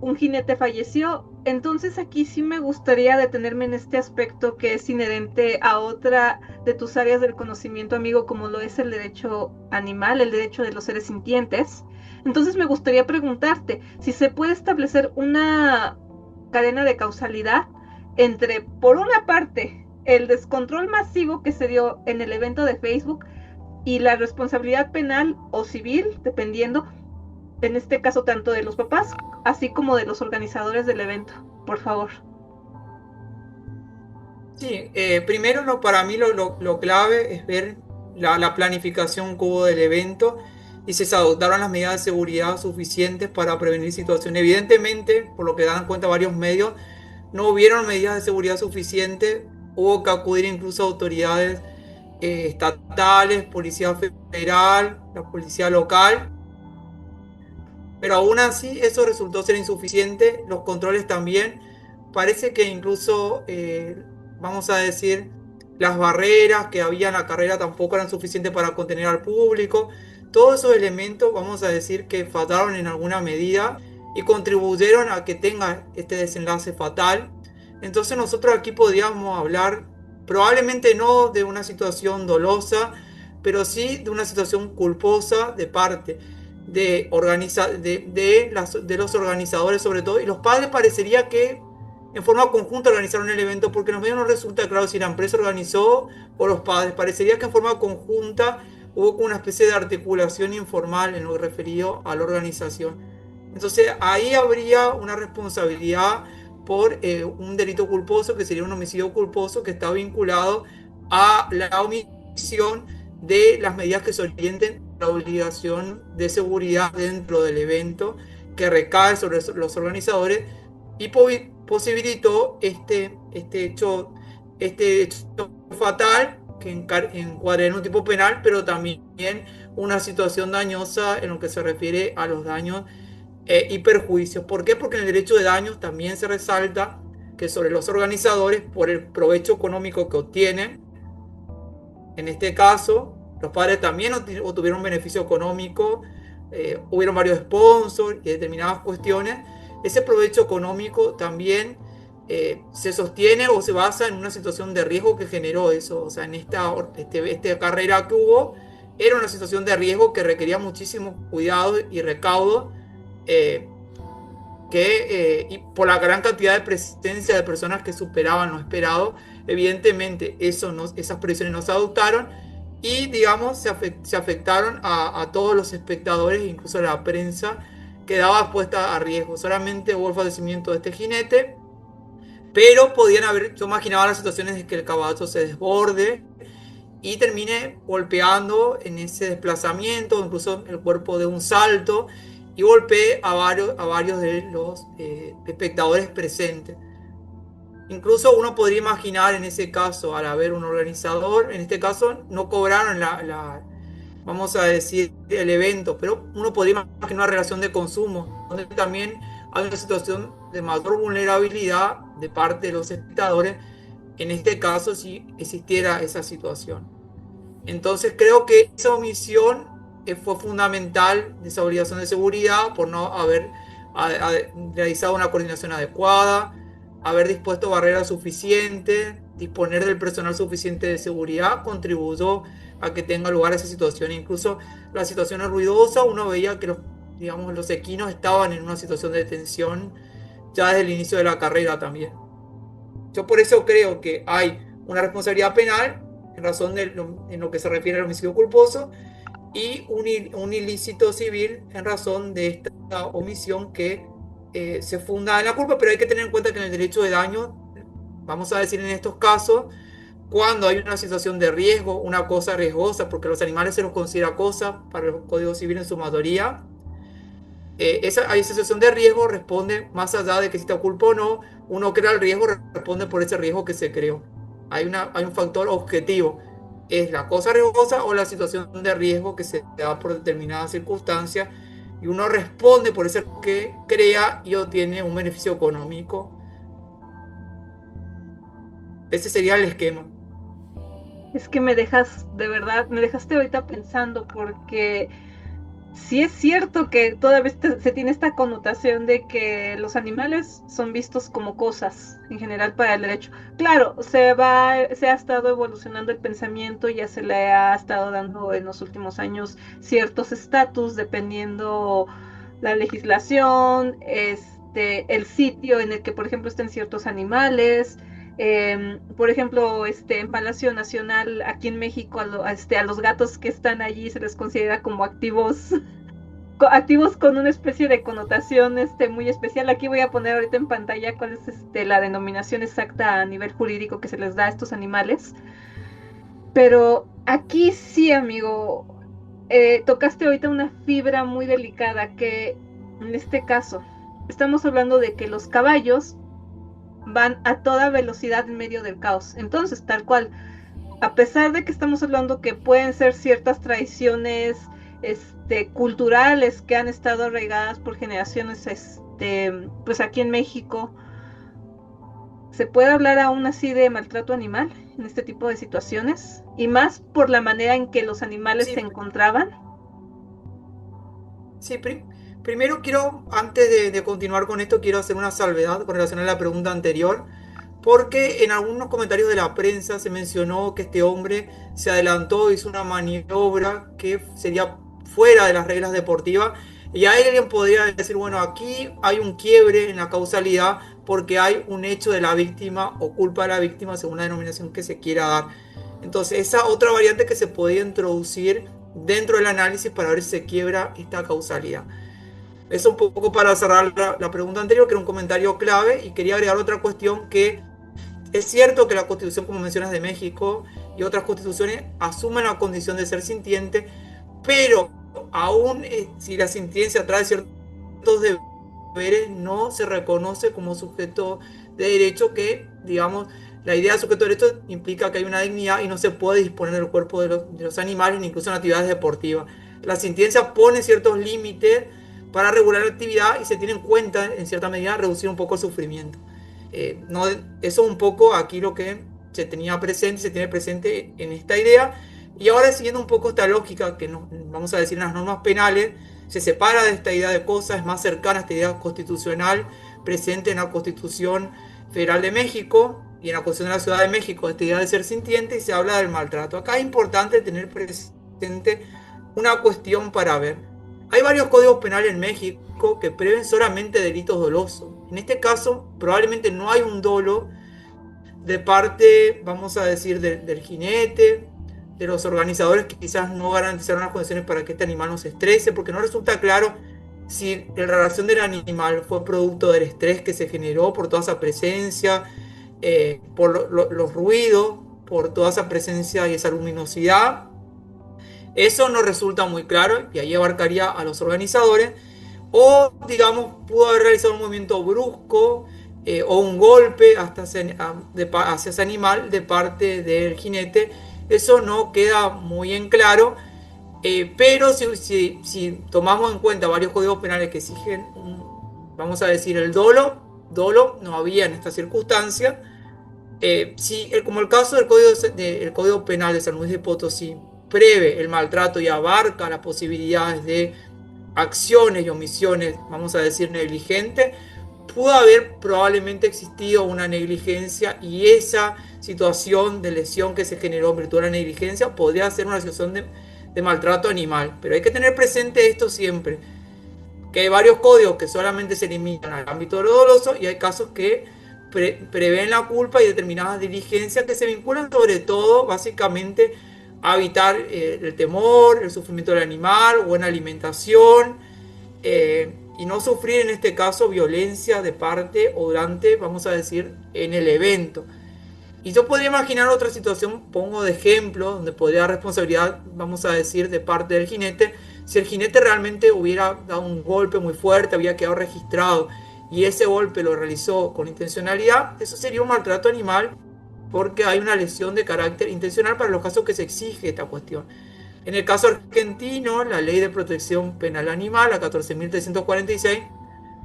un jinete falleció. Entonces aquí sí me gustaría detenerme en este aspecto que es inherente a otra de tus áreas del conocimiento, amigo, como lo es el derecho animal, el derecho de los seres sintientes. Entonces me gustaría preguntarte si se puede establecer una cadena de causalidad entre, por una parte, el descontrol masivo que se dio en el evento de Facebook y la responsabilidad penal o civil, dependiendo, en este caso tanto de los papás, así como de los organizadores del evento, por favor. Sí, primero para mí lo clave es ver la planificación que hubo del evento y si se adoptaron las medidas de seguridad suficientes para prevenir situaciones. Evidentemente, por lo que dan cuenta varios medios, no hubieron medidas de seguridad suficientes, hubo que acudir incluso a autoridades estatales, policía federal, la policía local, pero aún así eso resultó ser insuficiente, los controles también, parece que incluso, vamos a decir, las barreras que había en la carrera tampoco eran suficientes para contener al público, todos esos elementos vamos a decir que fallaron en alguna medida y contribuyeron a que tenga este desenlace fatal. Entonces nosotros aquí podríamos hablar probablemente no de una situación dolosa, pero sí de una situación culposa de parte de los organizadores sobre todo, y los padres parecería que en forma conjunta organizaron el evento, porque en los medios no resulta claro si la empresa organizó o los padres, parecería que en forma conjunta hubo una especie de articulación informal en lo referido a la organización. Entonces ahí habría una responsabilidad por un delito culposo, que sería un homicidio culposo, que está vinculado a la omisión de las medidas que se orienten la obligación de seguridad dentro del evento, que recae sobre los organizadores, y posibilitó este hecho fatal que encuadra en un tipo penal, pero también una situación dañosa en lo que se refiere a los daños y perjuicios. ¿Por qué? Porque en el derecho de daños también se resalta que sobre los organizadores, por el provecho económico que obtienen, en este caso, los padres también obtuvieron beneficio económico, hubieron varios sponsors y determinadas cuestiones. Ese provecho económico también se sostiene o se basa en una situación de riesgo que generó eso. O sea, en esta carrera que hubo, era una situación de riesgo que requería muchísimo cuidado y recaudo, y por la gran cantidad de presencia de personas que superaban lo esperado, evidentemente esas previsiones no se adoptaron y, digamos, se afectaron a todos los espectadores, incluso a la prensa, quedaba expuesta a riesgo. Solamente hubo el fallecimiento de este jinete, pero yo imaginaba las situaciones de que el caballo se desborde y termine golpeando en ese desplazamiento, incluso el cuerpo de un salto, y golpee a varios de los espectadores presentes. Incluso uno podría imaginar en ese caso, al haber un organizador, en este caso no cobraron vamos a decir, el evento, pero uno podría imaginar una relación de consumo, donde también hay una situación de mayor vulnerabilidad de parte de los espectadores, en este caso si existiera esa situación. Entonces creo que esa omisión fue fundamental de esa obligación de seguridad por no haber realizado una coordinación adecuada, haber dispuesto barreras suficientes, disponer del personal suficiente de seguridad, contribuyó a que tenga lugar esa situación. Incluso las situaciones ruidosas, uno veía que los equinos estaban en una situación de tensión ya desde el inicio de la carrera también. Yo por eso creo que hay una responsabilidad penal en razón en lo que se refiere al homicidio culposo y un ilícito civil en razón de esta omisión que se funda en la culpa, pero hay que tener en cuenta que en el derecho de daño, vamos a decir en estos casos, cuando hay una situación de riesgo, una cosa riesgosa, porque los animales se los considera cosa para el Código Civil en su mayoría, esa situación de riesgo responde más allá de que exista culpa o no, uno crea el riesgo, responde por ese riesgo que se creó. Hay un factor objetivo, es la cosa riesgosa o la situación de riesgo que se da por determinadas circunstancias, y uno responde por eso que crea y obtiene un beneficio económico. Ese sería el esquema. Es que me dejaste ahorita pensando, porque sí es cierto que todavía se tiene esta connotación de que los animales son vistos como cosas en general para el derecho. Claro, se ha estado evolucionando el pensamiento, ya se le ha estado dando en los últimos años ciertos estatus dependiendo la legislación, el sitio en el que, por ejemplo, estén ciertos animales, Por ejemplo, en Palacio Nacional, aquí en México, a los gatos que están allí se les considera como activos, activos con una especie de connotación muy especial. Aquí voy a poner ahorita en pantalla cuál es la denominación exacta a nivel jurídico que se les da a estos animales. Pero aquí sí, amigo, tocaste ahorita una fibra muy delicada que en este caso estamos hablando de que los caballos van a toda velocidad en medio del caos. Entonces, tal cual, a pesar de que estamos hablando que pueden ser ciertas tradiciones culturales que han estado arraigadas por generaciones, pues aquí en México, ¿se puede hablar aún así de maltrato animal en este tipo de situaciones? Y más por la manera en que los animales se Sí, encontraban. sí, primero quiero, antes de continuar con esto, quiero hacer una salvedad con relación a la pregunta anterior, porque en algunos comentarios de la prensa se mencionó que este hombre se adelantó, hizo una maniobra que sería fuera de las reglas deportivas, y ahí alguien podría decir, bueno, aquí hay un quiebre en la causalidad porque hay un hecho de la víctima o culpa de la víctima según la denominación que se quiera dar. Entonces, esa otra variante que se podía introducir dentro del análisis para ver si se quiebra esta causalidad. Eso un poco para cerrar la pregunta anterior, que era un comentario clave, y quería agregar otra cuestión que es cierto que la Constitución, como mencionas, de México y otras constituciones asumen la condición de ser sintiente, pero aún si la sintiencia trae ciertos deberes, no se reconoce como sujeto de derecho que, digamos, la idea de sujeto de derecho implica que hay una dignidad y no se puede disponer del cuerpo de los animales, ni incluso en actividades deportivas. La sintiencia pone ciertos límites para regular la actividad y se tiene en cuenta, en cierta medida, reducir un poco el sufrimiento. No, eso es un poco aquí lo que se tenía presente, se tiene presente en esta idea. Y ahora, siguiendo un poco esta lógica que nos, vamos a decir en las normas penales, se separa de esta idea de cosas, es más cercana a esta idea constitucional presente en la Constitución Federal de México y en la Constitución de la Ciudad de México, esta idea de ser sintiente, y se habla del maltrato. Acá es importante tener presente una cuestión para ver. Hay varios códigos penales en México que prevén solamente delitos dolosos. En este caso, probablemente no hay un dolo de parte, vamos a decir, del jinete, de los organizadores que quizás no garantizaron las condiciones para que este animal no se estrese, porque no resulta claro si la relación del animal fue producto del estrés que se generó por toda esa presencia, por los ruidos, por toda esa presencia y esa luminosidad. Eso no resulta muy claro y ahí abarcaría a los organizadores. O, digamos, pudo haber realizado un movimiento brusco o un golpe hacia ese animal de parte del jinete. Eso no queda muy en claro, pero si tomamos en cuenta varios códigos penales que exigen, vamos a decir, el dolo no había en esta circunstancia. Como el caso del Código Penal de San Luis de Potosí prevé el maltrato y abarca las posibilidades de acciones y omisiones, vamos a decir, negligentes, pudo haber probablemente existido una negligencia y esa situación de lesión que se generó en virtud de la negligencia podría ser una situación de maltrato animal. Pero hay que tener presente esto siempre, que hay varios códigos que solamente se limitan al ámbito de lo doloso y hay casos que prevén la culpa y determinadas diligencias que se vinculan sobre todo, básicamente, a evitar el temor, el sufrimiento del animal, buena alimentación, y no sufrir en este caso violencia de parte o durante, vamos a decir, en el evento. Y yo podría imaginar otra situación, pongo de ejemplo, donde podría haber responsabilidad, vamos a decir, de parte del jinete. Si el jinete realmente hubiera dado un golpe muy fuerte, había quedado registrado y ese golpe lo realizó con intencionalidad, eso sería un maltrato animal porque hay una lesión de carácter intencional para los casos que se exige esta cuestión. En el caso argentino, la Ley de Protección Penal Animal, la 14.346,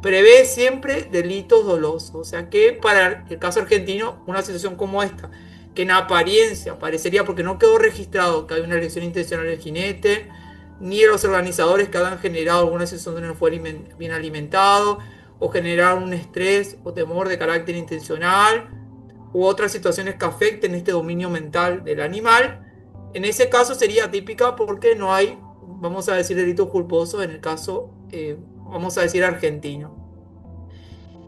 prevé siempre delitos dolosos. O sea que para el caso argentino, una situación como esta, que en apariencia parecería porque no quedó registrado que hay una lesión intencional del jinete, ni de los organizadores que hayan generado alguna situación donde no fue bien alimentado, o generaron un estrés o temor de carácter intencional, u otras situaciones que afecten este dominio mental del animal. En ese caso sería típica porque no hay, vamos a decir, delitos culposos en el caso, vamos a decir, argentino.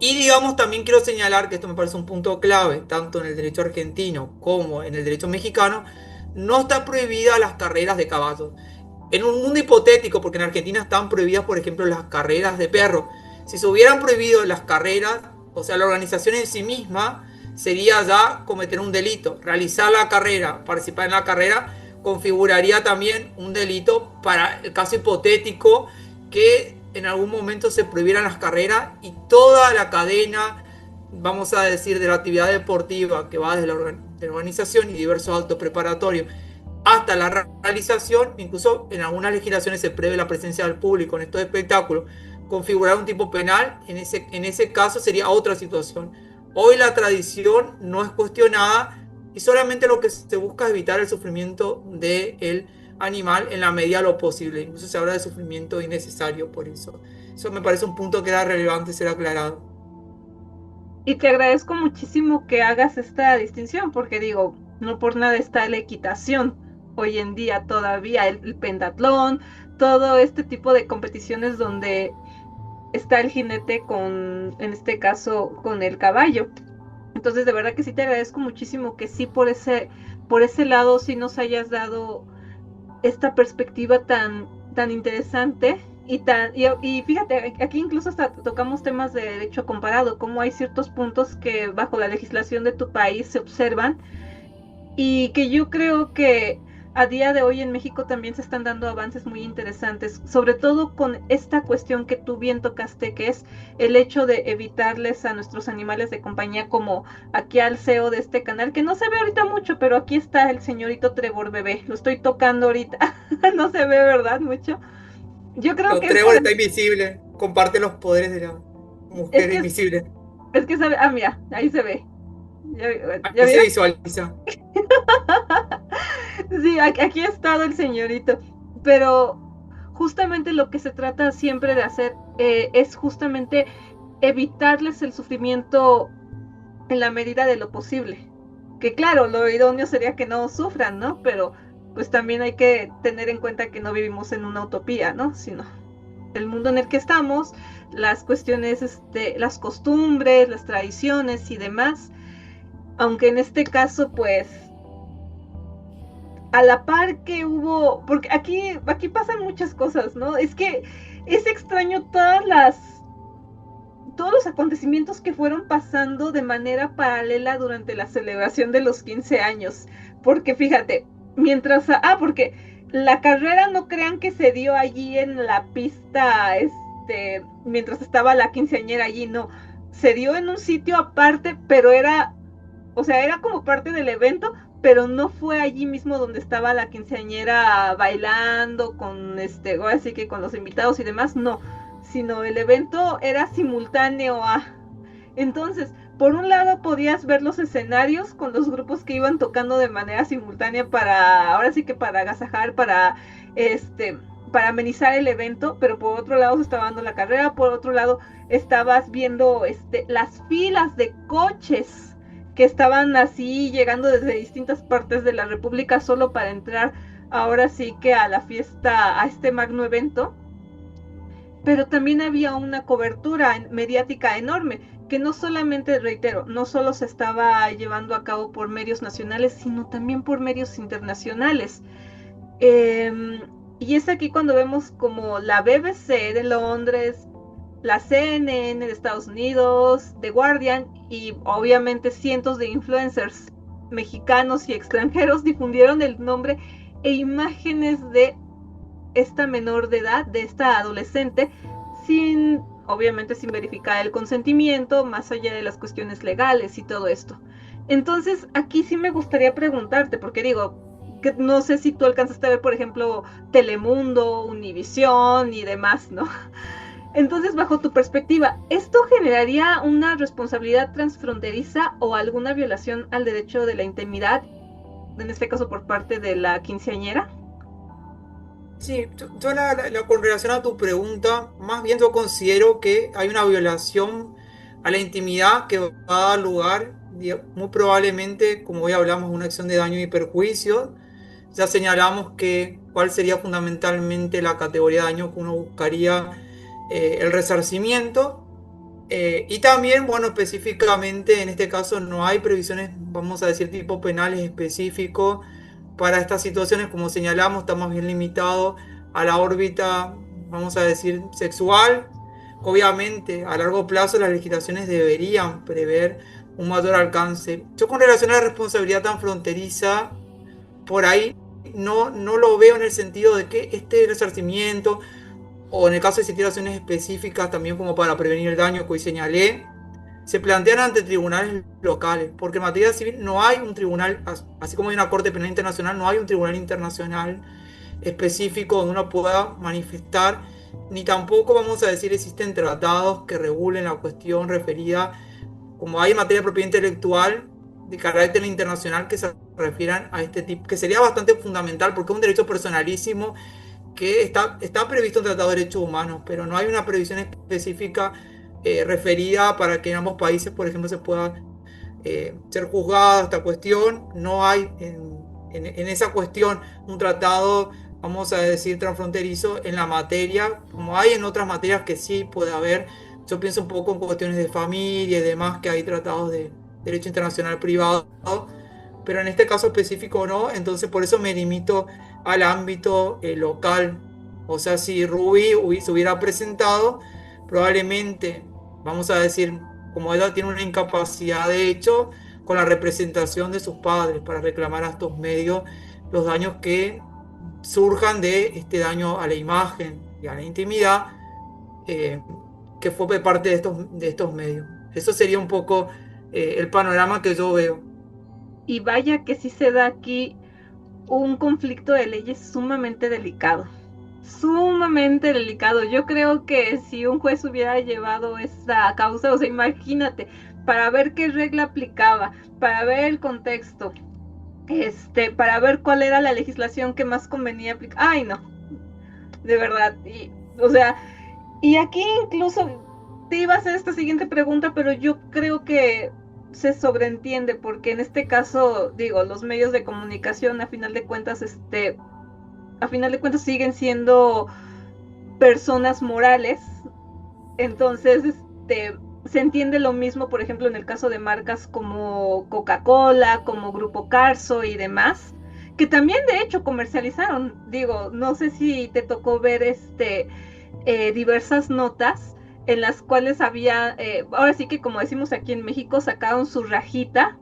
Y digamos, también quiero señalar que esto me parece un punto clave, tanto en el derecho argentino como en el derecho mexicano, no está prohibida las carreras de caballos. En un mundo hipotético, porque en Argentina están prohibidas, por ejemplo, las carreras de perro. Si se hubieran prohibido las carreras, o sea, la organización en sí misma, sería ya cometer un delito. Realizar la carrera, participar en la carrera, configuraría también un delito para el caso hipotético que en algún momento se prohibieran las carreras y toda la cadena, vamos a decir, de la actividad deportiva que va desde la organización y diversos actos preparatorios hasta la realización, incluso en algunas legislaciones se prevé la presencia del público en estos espectáculos, configurar un tipo penal, en ese caso sería otra situación. Hoy la tradición no es cuestionada y solamente lo que se busca es evitar el sufrimiento del animal en la medida de lo posible. Incluso se habla de sufrimiento innecesario por eso. Eso me parece un punto que era relevante ser aclarado. Y te agradezco muchísimo que hagas esta distinción, porque digo, no por nada está la equitación hoy en día todavía, el pentatlón, todo este tipo de competiciones donde está el jinete con, en este caso, con el caballo. Entonces, de verdad que sí te agradezco muchísimo que sí por ese lado sí nos hayas dado esta perspectiva tan interesante y fíjate, aquí incluso hasta tocamos temas de derecho comparado, cómo hay ciertos puntos que bajo la legislación de tu país se observan y que yo creo que a día de hoy en México también se están dando avances muy interesantes, sobre todo con esta cuestión que tú bien tocaste, que es el hecho de evitarles a nuestros animales de compañía, como aquí al CEO de este canal, que no se ve ahorita mucho, pero aquí está el señorito Trevor Bebé, lo estoy tocando ahorita, no se ve, ¿verdad? Mucho. Yo creo No, que es Trevor está invisible, comparte los poderes de la es mujer que, invisible. es que sabe, mira, ahí se ve. ¿Ya, ya Ahí se vieron? visualiza. Sí, aquí ha estado el señorito, pero justamente lo que se trata siempre de hacer es justamente evitarles el sufrimiento en la medida de lo posible. Que claro, lo idóneo sería que no sufran, ¿no? Pero pues también hay que tener en cuenta que no vivimos en una utopía, ¿no? Sino el mundo en el que estamos, las cuestiones, las costumbres, las tradiciones y demás, aunque en este caso, pues a la par que hubo, porque aquí pasan muchas cosas, ¿no? Es que es extraño todos los acontecimientos que fueron pasando de manera paralela durante la celebración de los 15 años. Porque fíjate, porque la carrera no crean que se dio allí en la pista, mientras estaba la quinceañera allí, no. Se dio en un sitio aparte, pero o sea, era como parte del evento, pero no fue allí mismo donde estaba la quinceañera bailando con ahora sí que con los invitados y demás, no, sino el evento era simultáneo a. Entonces, por un lado podías ver los escenarios con los grupos que iban tocando de manera simultánea ahora sí que para agasajar, para amenizar el evento, pero por otro lado se estaba dando la carrera, por otro lado estabas viendo las filas de coches que estaban así llegando desde distintas partes de la República solo para entrar ahora sí que a la fiesta, a este magno evento. Pero también había una cobertura mediática enorme, que no solamente, reitero, no solo se estaba llevando a cabo por medios nacionales, sino también por medios internacionales. Y es aquí cuando vemos como la BBC de Londres, la CNN de Estados Unidos, The Guardian y obviamente cientos de influencers mexicanos y extranjeros difundieron el nombre e imágenes de esta menor de edad, de esta adolescente, obviamente sin verificar el consentimiento, más allá de las cuestiones legales y todo esto. Entonces, aquí sí me gustaría preguntarte, porque digo, que no sé si tú alcanzaste a ver, por ejemplo, Telemundo, Univisión y demás, ¿no? Entonces, bajo tu perspectiva, ¿esto generaría una responsabilidad transfronteriza o alguna violación al derecho de la intimidad, en este caso por parte de la quinceañera? Sí, con relación a tu pregunta, más bien yo considero que hay una violación a la intimidad que va a dar lugar, muy probablemente, como hoy hablamos, una acción de daño y perjuicio. Ya señalamos cuál sería fundamentalmente la categoría de daño que uno buscaría el resarcimiento. Y también, bueno, específicamente en este caso no hay previsiones, vamos a decir, tipo penales específicos para estas situaciones. Como señalamos, está más bien limitado a la órbita, vamos a decir, sexual. Obviamente, a largo plazo las legislaciones deberían prever un mayor alcance. Yo con relación a la responsabilidad tan fronteriza, por ahí no lo veo en el sentido de que este resarcimiento, o en el caso de situaciones específicas también como para prevenir el daño que hoy señalé, se plantean ante tribunales locales, porque en materia civil no hay un tribunal, así como hay una Corte Penal Internacional, no hay un tribunal internacional específico donde uno pueda manifestar, ni tampoco, vamos a decir, existen tratados que regulen la cuestión referida, como hay en materia de propiedad intelectual de carácter internacional, que se refieran a este tipo, que sería bastante fundamental porque es un derecho personalísimo que está previsto en el Tratado de Derechos Humanos, pero no hay una previsión específica referida para que en ambos países, por ejemplo, se pueda ser juzgada esta cuestión. No hay en esa cuestión un tratado, vamos a decir, transfronterizo en la materia, como hay en otras materias que sí puede haber. Yo pienso un poco en cuestiones de familia y demás, que hay tratados de derecho internacional privado, pero en este caso específico no, entonces por eso me limito al ámbito local. O sea, si Rubí se hubiera presentado, probablemente, vamos a decir, como ella tiene una incapacidad de hecho, con la representación de sus padres para reclamar a estos medios los daños que surjan de este daño a la imagen y a la intimidad, que fue de parte de estos medios. Eso sería un poco el panorama que yo veo. Y vaya que sí se da aquí un conflicto de leyes sumamente delicado. Sumamente delicado. Yo creo que si un juez hubiera llevado esta causa, o sea, imagínate, para ver qué regla aplicaba, para ver el contexto, para ver cuál era la legislación que más convenía aplicar. Ay, no, de verdad. O sea, y aquí incluso te iba a hacer esta siguiente pregunta, pero yo creo que se sobreentiende, porque en este caso, digo, los medios de comunicación, a final de cuentas, siguen siendo personas morales. Entonces, se entiende lo mismo, por ejemplo, en el caso de marcas como Coca-Cola, como Grupo Carso y demás, que también de hecho comercializaron. Digo, no sé si te tocó ver diversas notas en las cuales había, ahora sí que como decimos aquí en México, sacaron su rajita,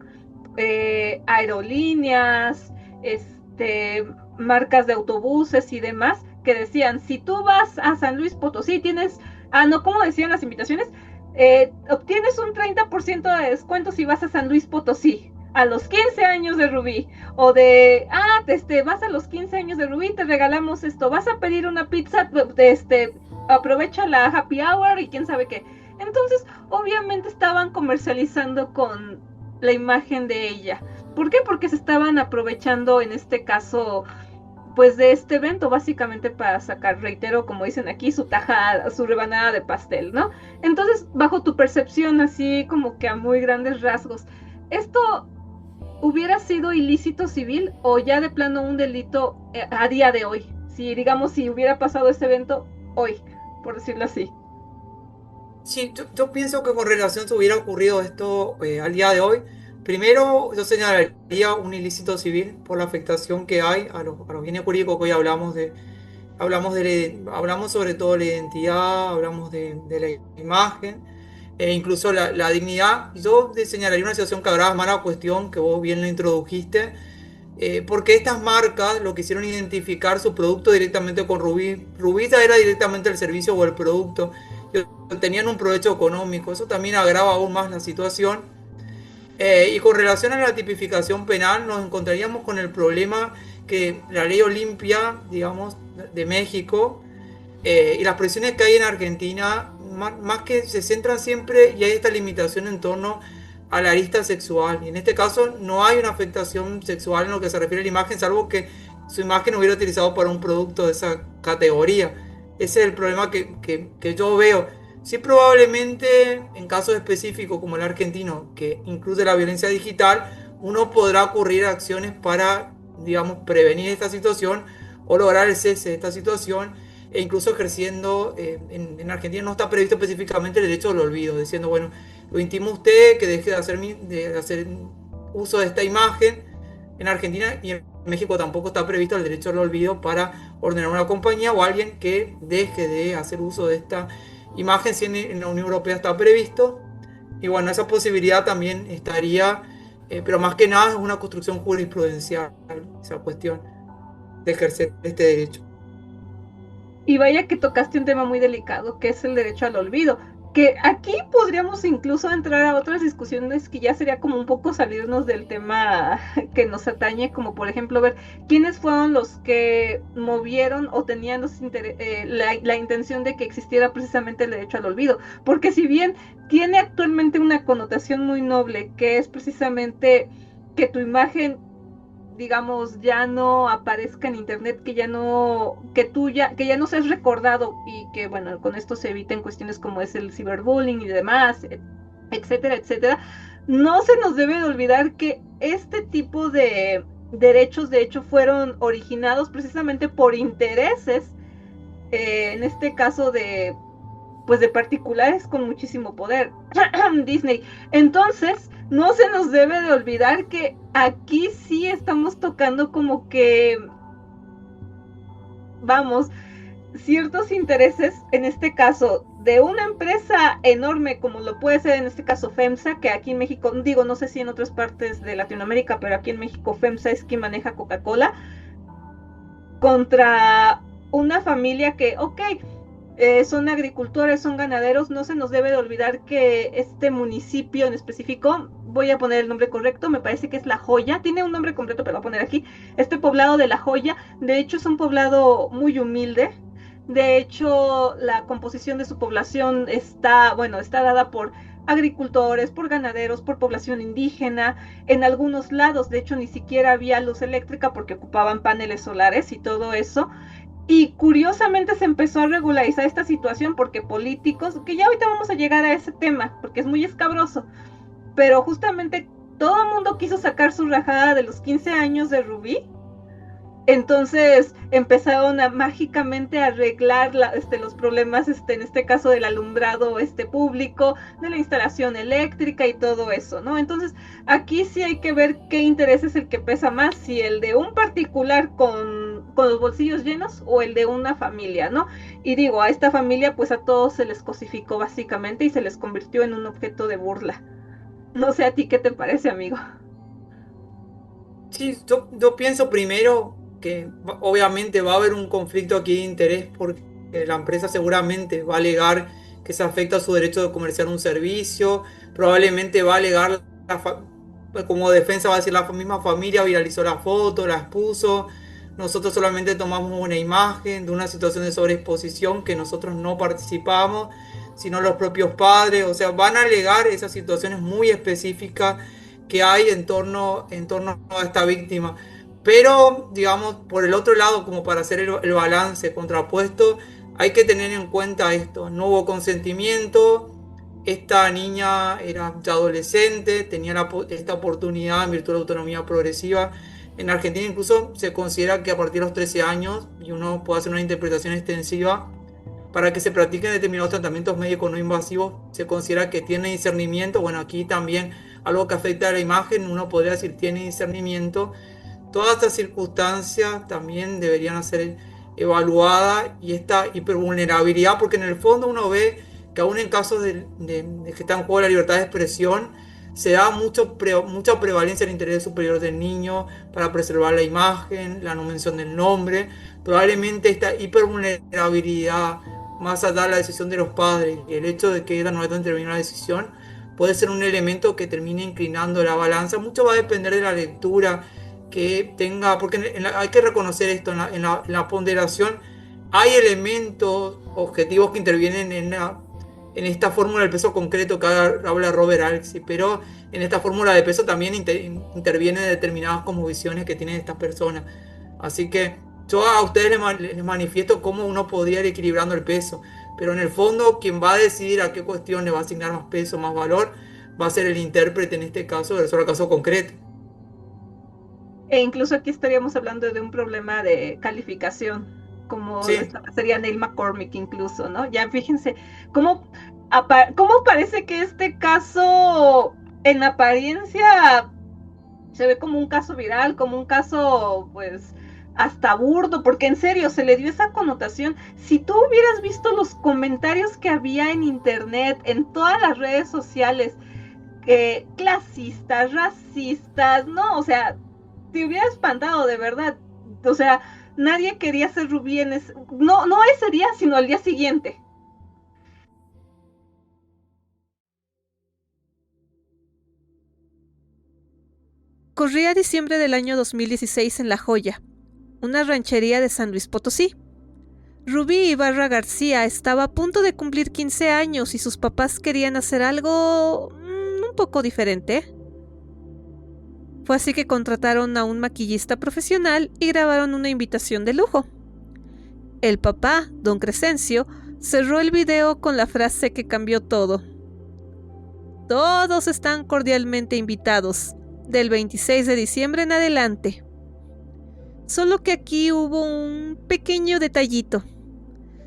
aerolíneas, marcas de autobuses y demás, que decían, si tú vas a San Luis Potosí, ¿cómo decían las invitaciones? Obtienes un 30% de descuento si vas a San Luis Potosí a los 15 años de Rubí, o vas a los 15 años de Rubí, te regalamos esto, vas a pedir una pizza, aprovecha la happy hour y quién sabe qué. Entonces, obviamente estaban comercializando con la imagen de ella. ¿Por qué? Porque se estaban aprovechando, en este caso, pues de este evento, básicamente para sacar, reitero, como dicen aquí, su tajada, su rebanada de pastel, ¿no? Entonces, bajo tu percepción, así como que a muy grandes rasgos, ¿esto hubiera sido ilícito civil o ya de plano un delito a día de hoy? Si, digamos, si hubiera pasado este evento hoy, por decirlo así. Sí, yo pienso que con relación se hubiera ocurrido esto al día de hoy. Primero, yo señalaría un ilícito civil por la afectación que hay a los bienes jurídicos que hoy hablamos sobre todo de la identidad, hablamos de la imagen, e incluso la dignidad. Yo señalaría una situación que agrava más la cuestión que vos bien la introdujiste, porque estas marcas lo quisieron identificar su producto directamente con Rubí. Rubí ya era directamente el servicio o el producto, y tenían un provecho económico. Eso también agrava aún más la situación. Y con relación a la tipificación penal, nos encontraríamos con el problema que la ley Olimpia, digamos, de México, y las presiones que hay en Argentina, más que se centran siempre y hay esta limitación en torno a la arista sexual. Y en este caso no hay una afectación sexual en lo que se refiere a la imagen, salvo que su imagen hubiera utilizado para un producto de esa categoría. Ese es el problema que yo veo. Sí, probablemente en casos específicos como el argentino, que incluye la violencia digital, uno podrá ocurrir acciones para, digamos, prevenir esta situación o lograr el cese de esta situación. e incluso ejerciendo, en Argentina no está previsto específicamente el derecho al olvido, diciendo, bueno, lo intimo usted que deje de hacer uso de esta imagen. En Argentina y en México tampoco está previsto el derecho al olvido para ordenar una compañía o alguien que deje de hacer uso de esta imagen, si en la Unión Europea está previsto. Y bueno, esa posibilidad también estaría, pero más que nada es una construcción jurisprudencial, esa cuestión de ejercer este derecho. Y vaya que tocaste un tema muy delicado, que es el derecho al olvido, que aquí podríamos incluso entrar a otras discusiones que ya sería como un poco salirnos del tema que nos atañe, como por ejemplo ver quiénes fueron los que movieron o tenían la intención de que existiera precisamente el derecho al olvido, porque si bien tiene actualmente una connotación muy noble, que es precisamente que tu imagen, digamos, ya no aparezca en internet, que ya no seas recordado, y que bueno, con esto se eviten cuestiones como es el ciberbullying y demás, etcétera, etcétera. No se nos debe de olvidar que este tipo de derechos de hecho fueron originados precisamente por intereses, en este caso de pues de particulares con muchísimo poder, Disney. Entonces, no se nos debe de olvidar que aquí sí estamos tocando como que, vamos, ciertos intereses, en este caso, de una empresa enorme como lo puede ser en este caso FEMSA, que aquí en México, digo, no sé si en otras partes de Latinoamérica, pero aquí en México FEMSA es quien maneja Coca-Cola, contra una familia que, ok, son agricultores, son ganaderos. No se nos debe de olvidar que este municipio en específico, voy a poner el nombre correcto, me parece que es La Joya, tiene un nombre completo, pero lo voy a poner aquí, este poblado de La Joya, de hecho es un poblado muy humilde. De hecho, la composición de su población está, bueno, está dada por agricultores, por ganaderos, por población indígena. En algunos lados, de hecho, ni siquiera había luz eléctrica porque ocupaban paneles solares y todo eso. Y curiosamente se empezó a regularizar esta situación porque políticos, que ya ahorita vamos a llegar a ese tema, porque es muy escabroso, pero justamente todo el mundo quiso sacar su rajada de los 15 años de Rubí. Entonces empezaron a mágicamente arreglar los problemas, en este caso del alumbrado público, de la instalación eléctrica y todo eso, ¿no? Entonces aquí sí hay que ver qué interés es el que pesa más, si el de un particular con los bolsillos llenos o el de una familia, ¿no? Y digo, a esta familia pues a todos se les cosificó básicamente y se les convirtió en un objeto de burla. No sé a ti qué te parece, amigo. Sí, yo pienso primero que obviamente va a haber un conflicto aquí de interés porque la empresa seguramente va a alegar que se afecta a su derecho de comerciar un servicio, probablemente va a alegar, como defensa va a decir la misma familia viralizó la foto, la expuso, nosotros solamente tomamos una imagen de una situación de sobreexposición que nosotros no participamos, sino los propios padres, o sea, van a alegar esas situaciones muy específicas que hay en torno a esta víctima. Pero, digamos, por el otro lado, como para hacer el balance contrapuesto, hay que tener en cuenta esto. No hubo consentimiento, esta niña era ya adolescente, tenía esta oportunidad en virtud de la autonomía progresiva. En Argentina incluso se considera que a partir de los 13 años, y uno puede hacer una interpretación extensiva, para que se practiquen determinados tratamientos médicos no invasivos, se considera que tiene discernimiento. Bueno, aquí también algo que afecta a la imagen, uno podría decir tiene discernimiento. Todas estas circunstancias también deberían ser evaluadas y esta hipervulnerabilidad, porque en el fondo uno ve que aún en casos de que está en juego la libertad de expresión, se da mucha prevalencia del interés superior del niño para preservar la imagen, la no mención del nombre. Probablemente esta hipervulnerabilidad, más allá de la decisión de los padres y el hecho de que ella no haya intervenido en la decisión, puede ser un elemento que termine inclinando la balanza. Mucho va a depender de la lectura que tenga, porque hay que reconocer esto, en la ponderación hay elementos objetivos que intervienen en esta fórmula del peso concreto que habla Robert Alexy, pero en esta fórmula de peso también intervienen determinadas cosmovisiones que tienen estas personas. Así que yo a ustedes les manifiesto cómo uno podría ir equilibrando el peso, pero en el fondo quien va a decidir a qué cuestión le va a asignar más peso, más valor, va a ser el intérprete en este caso, versus el caso concreto. E incluso aquí estaríamos hablando de un problema de calificación. como Sí. sería Neil McCormick incluso, ¿no? Ya fíjense cómo parece que este caso en apariencia se ve como un caso viral, como un caso pues hasta burdo, porque en serio se le dio esa connotación. Si tú hubieras visto los comentarios que había en internet, en todas las redes sociales, clasistas, racistas, no, o sea, te hubiera espantado de verdad. O sea, nadie quería ser Rubí en ese, no ese día, sino al día siguiente. Corría diciembre del año 2016 en La Joya, una ranchería de San Luis Potosí. Rubí Ibarra García estaba a punto de cumplir 15 años y sus papás querían hacer algo un poco diferente. Fue así que contrataron a un maquillista profesional y grabaron una invitación de lujo. El papá, don Crescencio, cerró el video con la frase que cambió todo. Todos están cordialmente invitados, del 26 de diciembre en adelante. Solo que aquí hubo un pequeño detallito.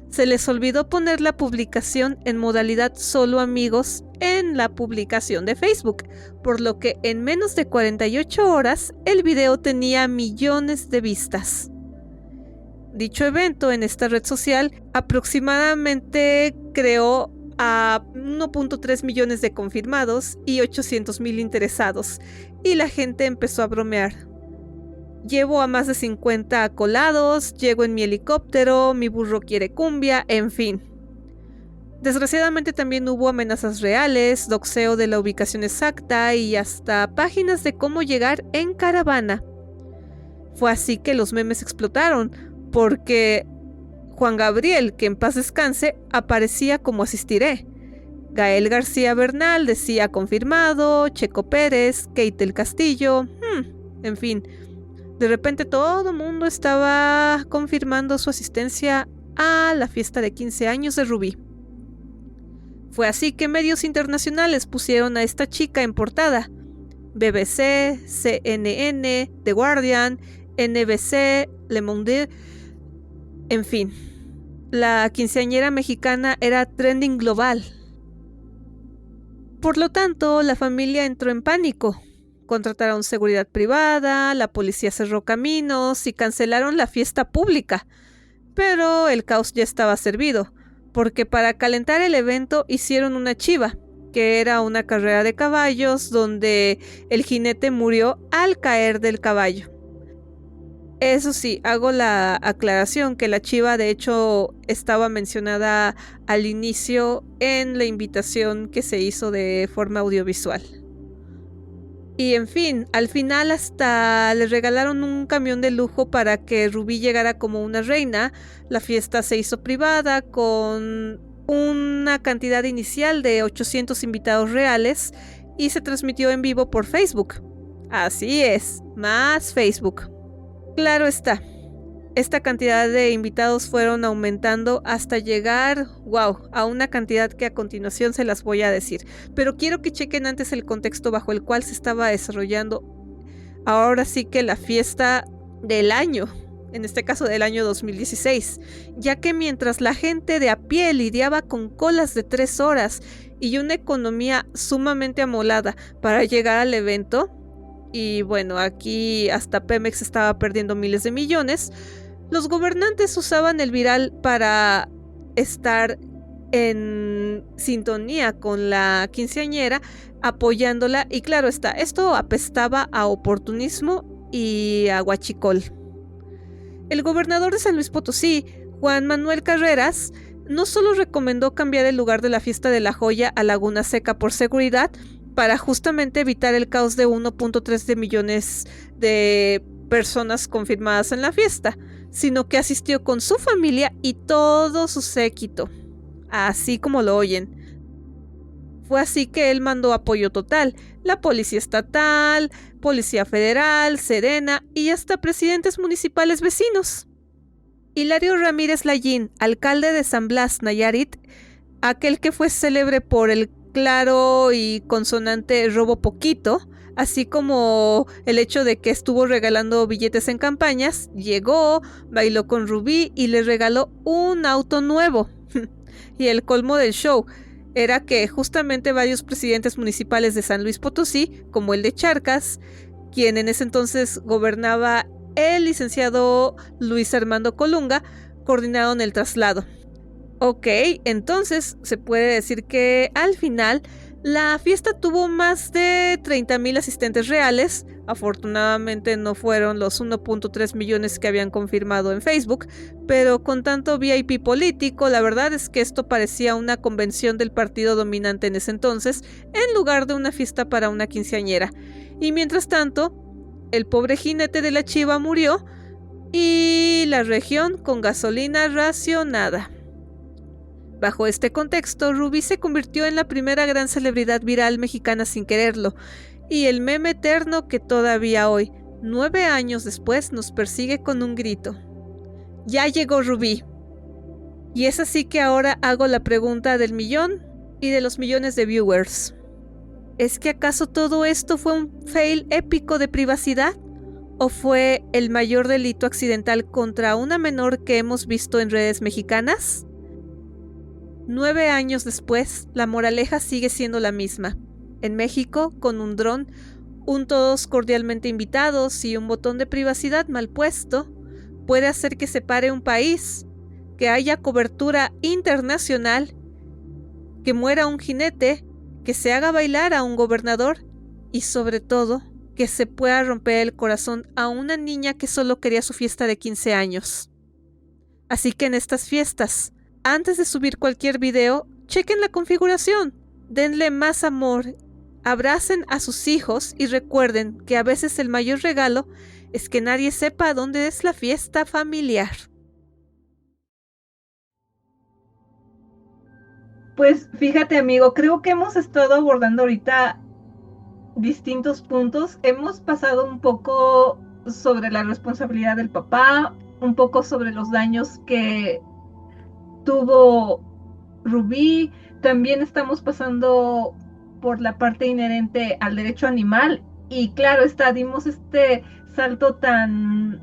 Se les olvidó poner la publicación en modalidad solo amigos en la publicación de Facebook, por lo que en menos de 48 horas el video tenía millones de vistas. Dicho evento en esta red social aproximadamente creó a 1.3 millones de confirmados y 800,000 interesados, y la gente empezó a bromear. Llevo a más de 50 colados, llego en mi helicóptero, mi burro quiere cumbia, en fin. Desgraciadamente también hubo amenazas reales, doxeo de la ubicación exacta y hasta páginas de cómo llegar en caravana. Fue así que los memes explotaron, porque Juan Gabriel, que en paz descanse, aparecía como asistiré. Gael García Bernal decía confirmado, Checo Pérez, Kate del Castillo, en fin. De repente todo el mundo estaba confirmando su asistencia a la fiesta de 15 años de Rubí. Fue así que medios internacionales pusieron a esta chica en portada. BBC, CNN, The Guardian, NBC, Le Monde, en fin. La quinceañera mexicana era trending global. Por lo tanto, la familia entró en pánico. Contrataron seguridad privada, la policía cerró caminos y cancelaron la fiesta pública. Pero el caos ya estaba servido, porque para calentar el evento hicieron una chiva, que era una carrera de caballos donde el jinete murió al caer del caballo. Eso sí, hago la aclaración que la chiva de hecho estaba mencionada al inicio en la invitación que se hizo de forma audiovisual. Y en fin, al final hasta le regalaron un camión de lujo para que Rubí llegara como una reina. La fiesta se hizo privada con una cantidad inicial de 800 invitados reales y se transmitió en vivo por Facebook. Así es, más Facebook. Claro está, esta cantidad de invitados fueron aumentando hasta llegar, a una cantidad que a continuación se las voy a decir. Pero quiero que chequen antes el contexto bajo el cual se estaba desarrollando ahora sí que la fiesta del año, en este caso del año 2016, ya que mientras la gente de a pie lidiaba con colas de 3 horas y una economía sumamente amolada para llegar al evento, y bueno, aquí hasta Pemex estaba perdiendo miles de millones, los gobernantes usaban el viral para estar en sintonía con la quinceañera, apoyándola, y claro está, esto apestaba a oportunismo y a huachicol. El gobernador de San Luis Potosí, Juan Manuel Carreras, no solo recomendó cambiar el lugar de la fiesta de La Joya a Laguna Seca por seguridad, para justamente evitar el caos de 1.3 de millones de personas confirmadas en la fiesta, sino que asistió con su familia y todo su séquito, así como lo oyen. Fue así que él mandó apoyo total, la policía estatal, policía federal, Sedena y hasta presidentes municipales vecinos. Hilario Ramírez Layín, alcalde de San Blas, Nayarit, aquel que fue célebre por el claro y consonante robo poquito, Así como el hecho de que estuvo regalando billetes en campañas, llegó, bailó con Rubí y le regaló un auto nuevo. Y el colmo del show era que justamente varios presidentes municipales de San Luis Potosí, como el de Charcas, quien en ese entonces gobernaba el licenciado Luis Armando Colunga, coordinaron el traslado. Ok, entonces se puede decir que al final la fiesta tuvo más de 30,000 asistentes reales. Afortunadamente no fueron los 1.3 millones que habían confirmado en Facebook, pero con tanto VIP político, la verdad es que esto parecía una convención del partido dominante en ese entonces, en lugar de una fiesta para una quinceañera. Y mientras tanto, el pobre jinete de la chiva murió y la región con gasolina racionada. Bajo este contexto, Rubí se convirtió en la primera gran celebridad viral mexicana sin quererlo, y el meme eterno que todavía hoy, 9 años después, nos persigue con un grito. Ya llegó Rubí. Y es así que ahora hago la pregunta del millón y de los millones de viewers. ¿Es que acaso todo esto fue un fail épico de privacidad? ¿O fue el mayor delito accidental contra una menor que hemos visto en redes mexicanas? 9 años después, la moraleja sigue siendo la misma. En México, con un dron, un todos cordialmente invitados y un botón de privacidad mal puesto, puede hacer que se pare un país, que haya cobertura internacional, que muera un jinete, que se haga bailar a un gobernador y sobre todo, que se pueda romper el corazón a una niña que solo quería su fiesta de 15 años. Así que en estas fiestas, antes de subir cualquier video, chequen la configuración, denle más amor, abracen a sus hijos y recuerden que a veces el mayor regalo es que nadie sepa dónde es la fiesta familiar. Pues fíjate, amigo, creo que hemos estado abordando ahorita distintos puntos. Hemos pasado un poco sobre la responsabilidad del papá, un poco sobre los daños que tuvo Rubí. También estamos pasando por la parte inherente al derecho animal y claro dimos este salto tan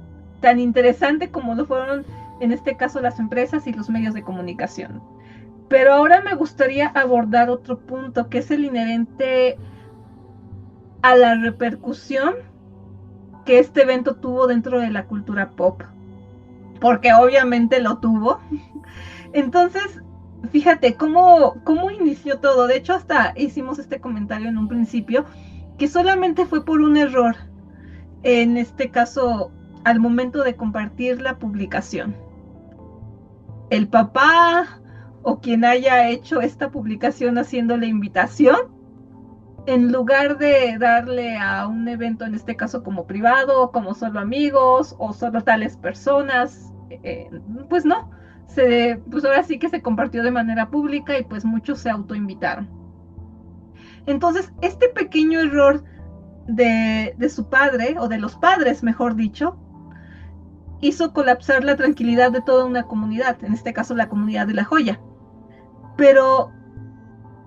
interesante como lo fueron en este caso las empresas y los medios de comunicación. Pero ahora me gustaría abordar otro punto que es el inherente a la repercusión que este evento tuvo dentro de la cultura pop, porque obviamente lo tuvo. Entonces, fíjate cómo inició todo. De hecho, hasta hicimos este comentario en un principio, que solamente fue por un error, en este caso, al momento de compartir la publicación. El papá o quien haya hecho esta publicación haciendo la invitación, en lugar de darle a un evento, en este caso como privado, como solo amigos o solo tales personas, pues no. Pues ahora sí que se compartió de manera pública y pues muchos se autoinvitaron. Entonces, este pequeño error de su padre, o de los padres, mejor dicho, hizo colapsar la tranquilidad de toda una comunidad, en este caso la comunidad de La Joya. Pero,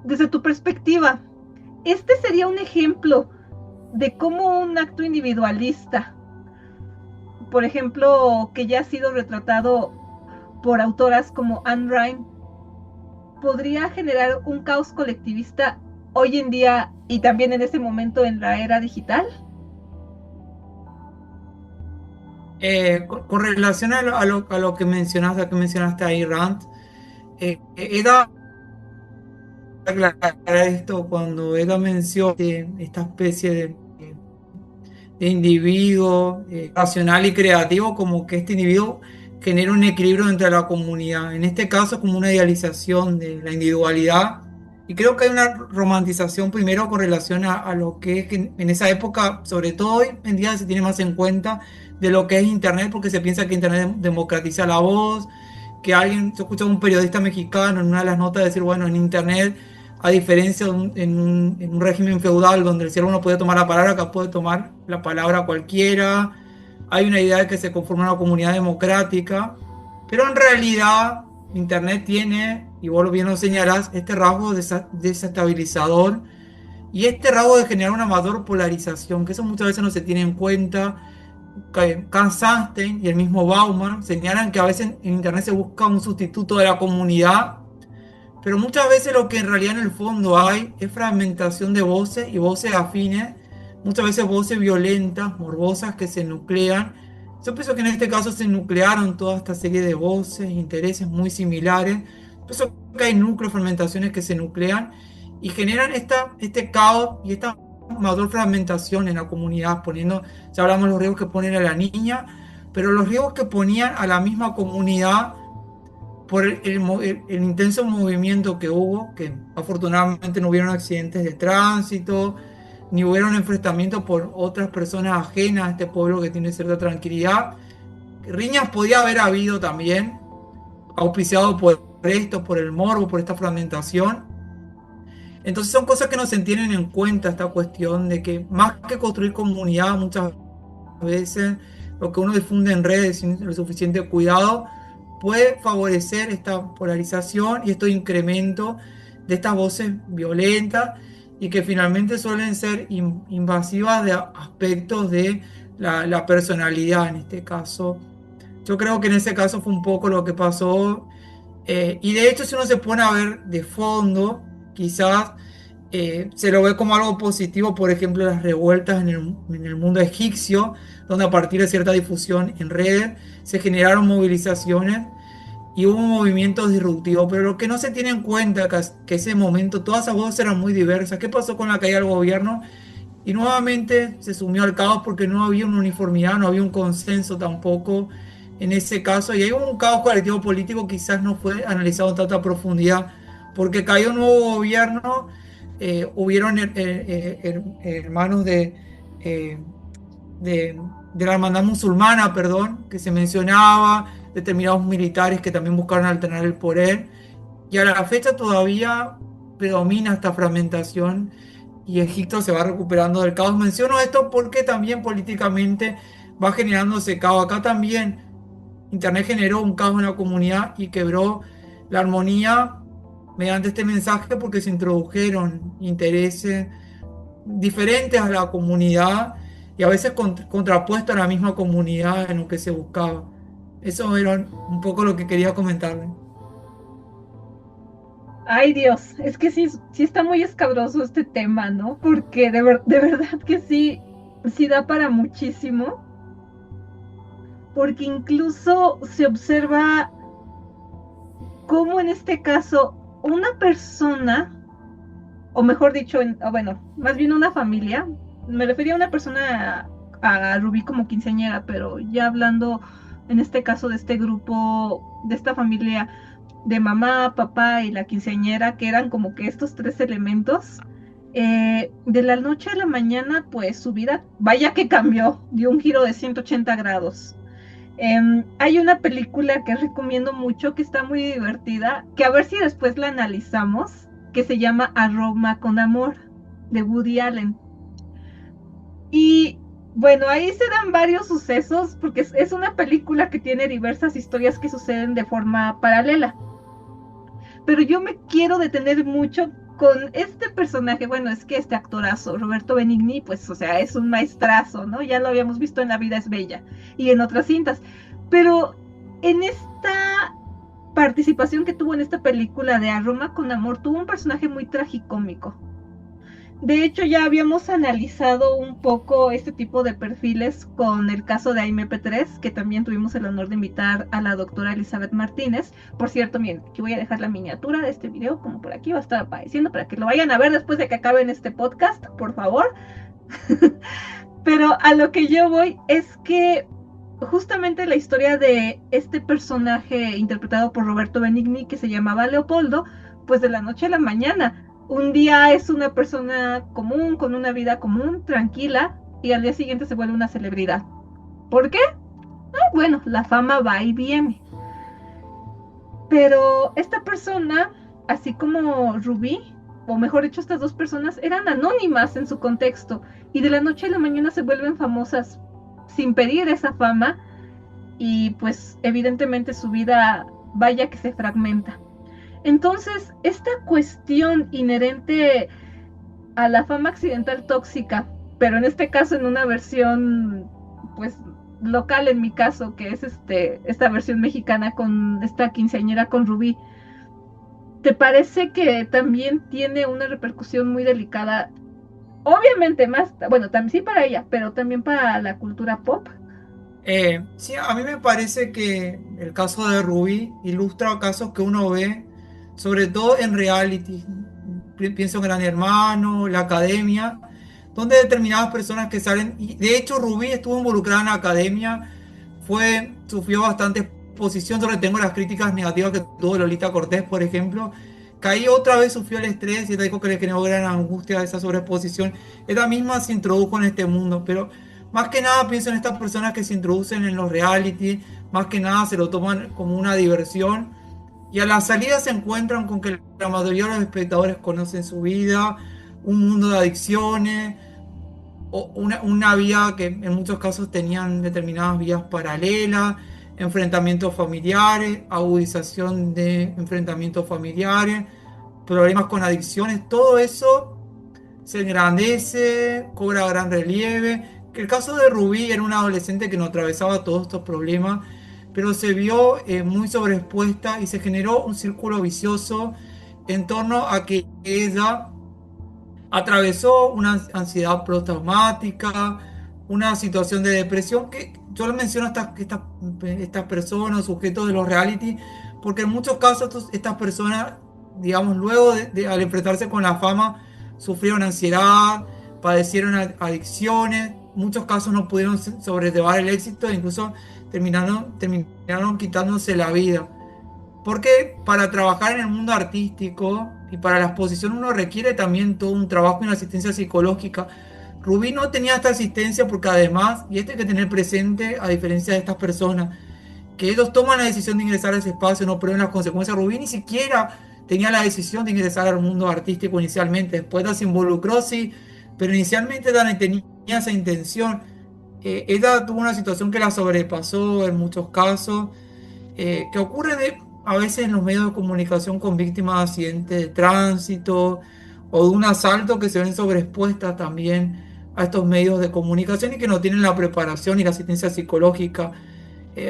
desde tu perspectiva, este sería un ejemplo de cómo un acto individualista, por ejemplo, que ya ha sido retratado por autoras como Anne Ryan, podría generar un caos colectivista hoy en día y también en ese momento en la era digital. Con relación a lo que mencionaste ahí, Rand, Eda aclarar esto cuando Eda menciona esta especie de individuo racional y creativo, como que este individuo genera un equilibrio entre la comunidad. En este caso, como una idealización de la individualidad. Y creo que hay una romantización primero con relación a lo que es que en esa época, sobre todo hoy en día, se tiene más en cuenta de lo que es Internet, porque se piensa que Internet democratiza la voz, que alguien, se escucha a un periodista mexicano en una de las notas decir, bueno, en Internet, a diferencia en un régimen feudal donde el siervo no podía tomar la palabra, acá puede tomar la palabra cualquiera. Hay una idea de que se conforma una comunidad democrática, pero en realidad Internet tiene, y vos bien lo señalás, este rasgo desestabilizador y este rasgo de generar una mayor polarización, que eso muchas veces no se tiene en cuenta. Carl Sunstein y el mismo Bauman señalan que a veces en Internet se busca un sustituto de la comunidad, pero muchas veces lo que en realidad en el fondo hay es fragmentación de voces y voces afines, muchas veces voces violentas, morbosas que se nuclean. Yo pienso que en este caso se nuclearon toda esta serie de voces, intereses muy similares. Pienso que hay núcleos, fragmentaciones que se nuclean y generan este caos y esta mayor fragmentación en la comunidad, poniendo, ya hablamos de los riesgos que ponen a la niña, pero los riesgos que ponían a la misma comunidad por el intenso movimiento que hubo, que afortunadamente no hubieron accidentes de tránsito, ni hubieron enfrentamientos por otras personas ajenas a este pueblo que tiene cierta tranquilidad. Riñas podía haber habido también, auspiciado por esto, por el morbo, por esta fragmentación. Entonces son cosas que no se tienen en cuenta, esta cuestión de que más que construir comunidad, muchas veces lo que uno difunde en redes sin el suficiente cuidado puede favorecer esta polarización y este incremento de estas voces violentas y que finalmente suelen ser invasivas de aspectos de la personalidad en este caso. Yo creo que en ese caso fue un poco lo que pasó, y de hecho si uno se pone a ver de fondo, quizás se lo ve como algo positivo, por ejemplo, las revueltas en el mundo egipcio, donde a partir de cierta difusión en redes se generaron movilizaciones y hubo movimientos disruptivos, pero lo que no se tiene en cuenta es que ese momento todas esas voces eran muy diversas. ¿Qué pasó con la caída del gobierno? Y nuevamente se sumió al caos porque no había una uniformidad, no había un consenso tampoco en ese caso, y hay un caos colectivo político quizás no fue analizado en tanta profundidad, porque cayó un nuevo gobierno, hubieron hermanos eh, de la hermandad musulmana, perdón, que se mencionaba, determinados militares que también buscaron alternar el poder, y a la fecha todavía predomina esta fragmentación y Egipto se va recuperando del caos. Menciono esto porque también políticamente va generándose caos. Acá también Internet generó un caos en la comunidad y quebró la armonía mediante este mensaje porque se introdujeron intereses diferentes a la comunidad y a veces contrapuestos a la misma comunidad en lo que se buscaba. Eso era un poco lo que quería comentarle. Ay Dios, es que sí, sí está muy escabroso este tema, ¿no? Porque de verdad que sí, sí da para muchísimo. Porque incluso se observa cómo en este caso una persona, o mejor dicho, bueno, más bien una familia, me refería a una persona, a Rubí como quinceañera, pero ya hablando en este caso de este grupo, de esta familia de mamá, papá y la quinceañera, que eran como que estos tres elementos, de la noche a la mañana, pues su vida, vaya que cambió, dio un giro de 180 grados. Hay una película que recomiendo mucho, que está muy divertida, que a ver si después la analizamos, que se llama A Roma con Amor, de Woody Allen. Y bueno, ahí se dan varios sucesos, porque es una película que tiene diversas historias que suceden de forma paralela. Pero yo me quiero detener mucho con este personaje. Bueno, es que este actorazo, Roberto Benigni, pues, o sea, es un maestrazo, ¿no? Ya lo habíamos visto en La vida es bella y en otras cintas. Pero en esta participación que tuvo en esta película de A Roma con Amor, tuvo un personaje muy tragicómico. De hecho, ya habíamos analizado un poco este tipo de perfiles con el caso de AIMP3, que también tuvimos el honor de invitar a la doctora Elizabeth Martínez. Por cierto, miren, aquí voy a dejar la miniatura de este video, como por aquí va a estar apareciendo, para que lo vayan a ver después de que acaben este podcast, por favor. Pero a lo que yo voy es que justamente la historia de este personaje interpretado por Roberto Benigni, que se llamaba Leopoldo, pues de la noche a la mañana, un día es una persona común, con una vida común, tranquila, y al día siguiente se vuelve una celebridad. ¿Por qué? Bueno, la fama va y viene. Pero esta persona, así como Rubí, o mejor dicho, estas dos personas, eran anónimas en su contexto, y de la noche a la mañana se vuelven famosas sin pedir esa fama, y pues evidentemente su vida, vaya que se fragmenta. Entonces, esta cuestión inherente a la fama accidental tóxica, pero en este caso en una versión pues local en mi caso, que es esta versión mexicana con esta quinceañera con Rubí, ¿te parece que también tiene una repercusión muy delicada? Obviamente más, bueno, también sí para ella, pero también para la cultura pop. Sí, a mí me parece que el caso de Ruby ilustra casos que uno ve, sobre todo en reality. Pienso en Gran Hermano, la academia, donde determinadas personas que salen, y de hecho Ruby estuvo involucrada en la academia, sufrió bastante exposición, sobre tengo las críticas negativas que tuvo Lolita Cortés, por ejemplo, que ahí otra vez sufrió el estrés y ella dijo que le generó gran angustia esa sobreexposición. Ella misma se introdujo en este mundo, pero más que nada pienso en estas personas que se introducen en los reality, más que nada se lo toman como una diversión y a la salida se encuentran con que la mayoría de los espectadores conocen su vida, un mundo de adicciones, o una vida que en muchos casos tenían determinadas vías paralelas, enfrentamientos familiares, agudización de enfrentamientos familiares, problemas con adicciones, todo eso se engrandece, cobra gran relieve. Que el caso de Rubí era una adolescente que no atravesaba todos estos problemas, pero se vio muy sobreexpuesta y se generó un círculo vicioso en torno a que ella atravesó una ansiedad postraumática, una situación de depresión, que yo le menciono a estas personas, sujetos de los reality, porque en muchos casos estas personas, digamos, luego al enfrentarse con la fama, sufrieron ansiedad, padecieron adicciones, muchos casos no pudieron sobrellevar el éxito e incluso terminaron quitándose la vida. Porque para trabajar en el mundo artístico y para la exposición uno requiere también todo un trabajo y una asistencia psicológica. Rubí no tenía esta asistencia porque además, y esto hay que tener presente a diferencia de estas personas, que ellos toman la decisión de ingresar a ese espacio, no prevén las consecuencias. Rubí ni siquiera tenía la decisión de ingresar al mundo artístico inicialmente. Después ella se involucró, sí, pero inicialmente ella no tenía esa intención. Ella tuvo una situación que la sobrepasó en muchos casos, que ocurre a veces en los medios de comunicación con víctimas de accidentes de tránsito o de un asalto que se ven sobreexpuestas también a estos medios de comunicación y que no tienen la preparación y la asistencia psicológica.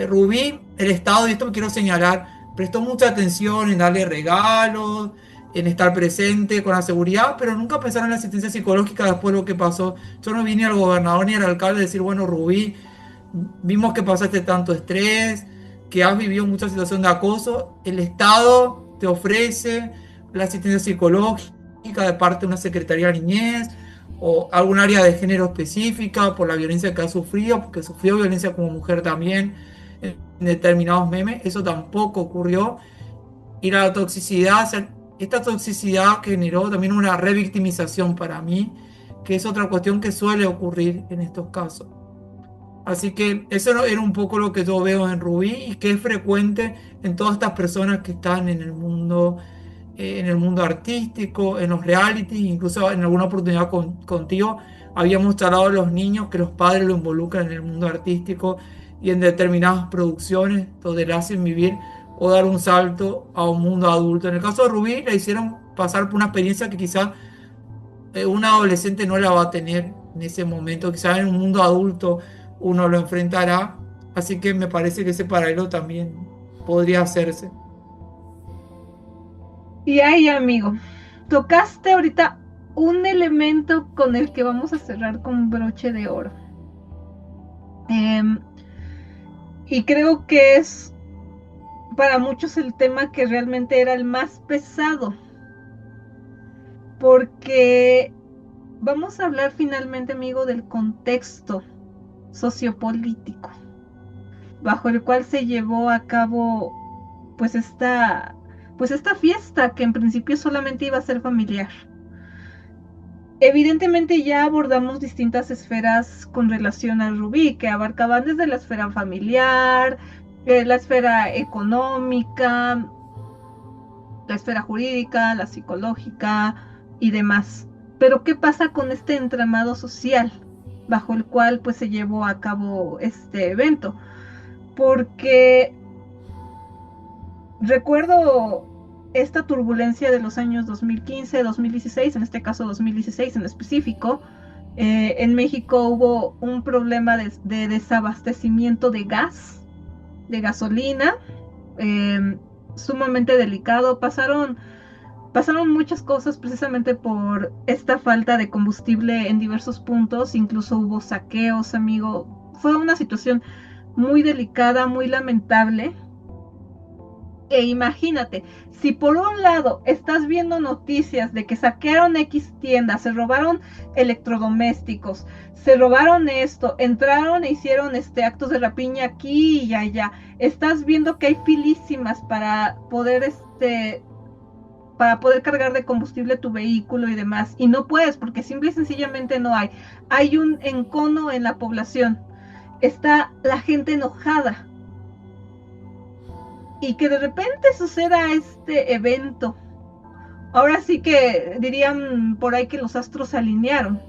Rubí, el Estado, y esto quiero señalar, prestó mucha atención en darle regalos, en estar presente con la seguridad, pero nunca pensaron en la asistencia psicológica después de lo que pasó. Yo no vine al gobernador ni al alcalde a decir, bueno, Rubí, vimos que pasaste tanto estrés, que has vivido mucha situación de acoso. El Estado te ofrece la asistencia psicológica de parte de una Secretaría de Niñez o algún área de género específica por la violencia que ha sufrido, porque sufrió violencia como mujer también en determinados memes. Eso tampoco ocurrió. Y la toxicidad, esta toxicidad generó también una revictimización para mí, que es otra cuestión que suele ocurrir en estos casos. Así que eso era un poco lo que yo veo en Rubí y que es frecuente en todas estas personas que están en el mundo artístico, en los realities, incluso en alguna oportunidad contigo habíamos charlado de los niños que los padres lo involucran en el mundo artístico y en determinadas producciones donde le hacen vivir o dar un salto a un mundo adulto. En el caso de Rubí le hicieron pasar por una experiencia que quizá un adolescente no la va a tener en ese momento, quizás en un mundo adulto uno lo enfrentará, así que me parece que ese paralelo también podría hacerse. Y ahí, amigo, tocaste ahorita un elemento con el que vamos a cerrar con broche de oro. Y creo que es para muchos el tema que realmente era el más pesado, porque vamos a hablar finalmente, amigo, del contexto sociopolítico bajo el cual se llevó a cabo pues esta fiesta que en principio solamente iba a ser familiar. Evidentemente ya abordamos distintas esferas con relación al Rubí, que abarcaban desde la esfera familiar, la esfera económica, la esfera jurídica, la psicológica y demás. Pero ¿qué pasa con este entramado social bajo el cual pues se llevó a cabo este evento? Porque recuerdo esta turbulencia de los años 2015, 2016, en este caso 2016 en específico, en México hubo un problema de desabastecimiento de gas, de gasolina, sumamente delicado. Pasaron muchas cosas precisamente por esta falta de combustible en diversos puntos, incluso hubo saqueos, amigo. Fue una situación muy delicada, muy lamentable. E imagínate, si por un lado estás viendo noticias de que saquearon X tiendas, se robaron electrodomésticos, se robaron esto, entraron e hicieron actos de rapiña aquí y allá, estás viendo que hay filísimas para poder cargar de combustible tu vehículo y demás, y no puedes porque simple y sencillamente no hay. Hay un encono en la población, está la gente enojada. Y que de repente suceda este evento. Ahora sí que dirían por ahí que los astros se alinearon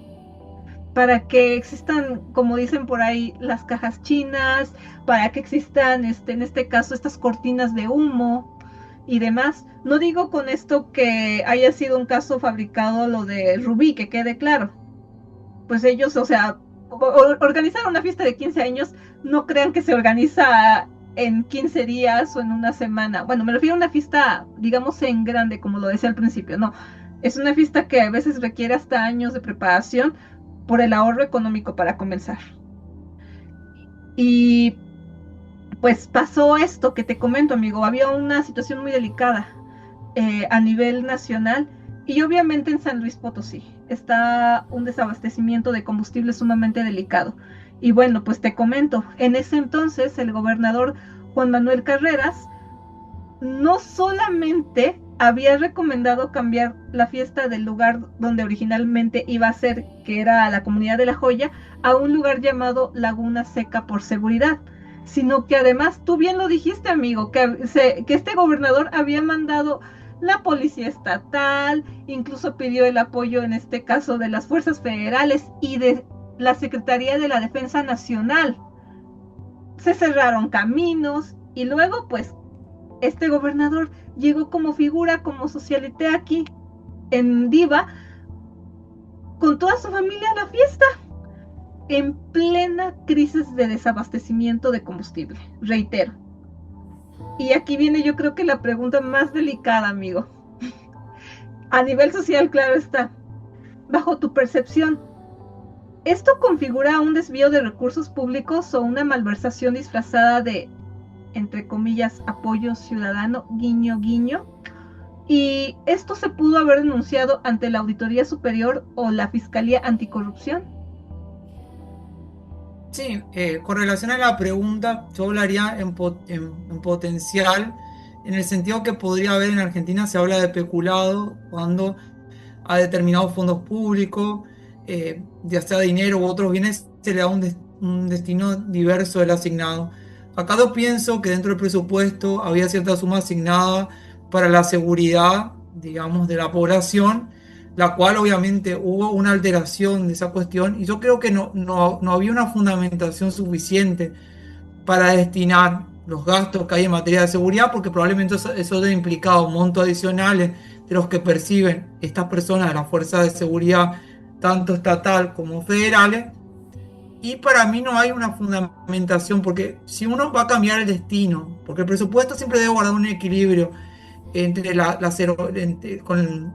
para que existan, como dicen por ahí, las cajas chinas, para que existan, en este caso, estas cortinas de humo y demás. No digo con esto que haya sido un caso fabricado lo de Rubí, que quede claro. Pues ellos, o sea, organizar una fiesta de 15 años, no crean que se organiza en 15 días o en una semana. Bueno, me refiero a una fiesta, digamos, en grande, como lo decía al principio, no. Es una fiesta que a veces requiere hasta años de preparación por el ahorro económico para comenzar. Y pues pasó esto que te comento, amigo. Había una situación muy delicada a nivel nacional y obviamente en San Luis Potosí está un desabastecimiento de combustible sumamente delicado. Y bueno, pues te comento, en ese entonces el gobernador Juan Manuel Carreras no solamente había recomendado cambiar la fiesta del lugar donde originalmente iba a ser, que era la comunidad de La Joya, a un lugar llamado Laguna Seca por seguridad, sino que además, tú bien lo dijiste, amigo, que este gobernador había mandado la policía estatal, incluso pidió el apoyo en este caso de las fuerzas federales y de la Secretaría de la Defensa Nacional. Se cerraron caminos y luego pues este gobernador llegó como figura, como socialité aquí en Diva, con toda su familia a la fiesta, en plena crisis de desabastecimiento de combustible, reitero. Y aquí viene yo creo que la pregunta más delicada, amigo. A nivel social, claro está. Bajo tu percepción, ¿esto configura un desvío de recursos públicos o una malversación disfrazada de, entre comillas, apoyo ciudadano, guiño, guiño? ¿Y esto se pudo haber denunciado ante la Auditoría Superior o la Fiscalía Anticorrupción? Sí, con relación a la pregunta, yo hablaría en potencial, en el sentido que podría haber en Argentina, se habla de peculado cuando a determinados fondos públicos, ya sea dinero u otros bienes, se le da un destino diverso del asignado. Acá yo pienso que dentro del presupuesto había cierta suma asignada para la seguridad, digamos, de la población, la cual obviamente hubo una alteración de esa cuestión y yo creo que no había una fundamentación suficiente para destinar los gastos que hay en materia de seguridad, porque probablemente eso debe implicar montos adicionales de los que perciben estas personas de las fuerzas de seguridad, tanto estatal como federales. Y para mí no hay una fundamentación, porque si uno va a cambiar el destino, porque el presupuesto siempre debe guardar un equilibrio entre,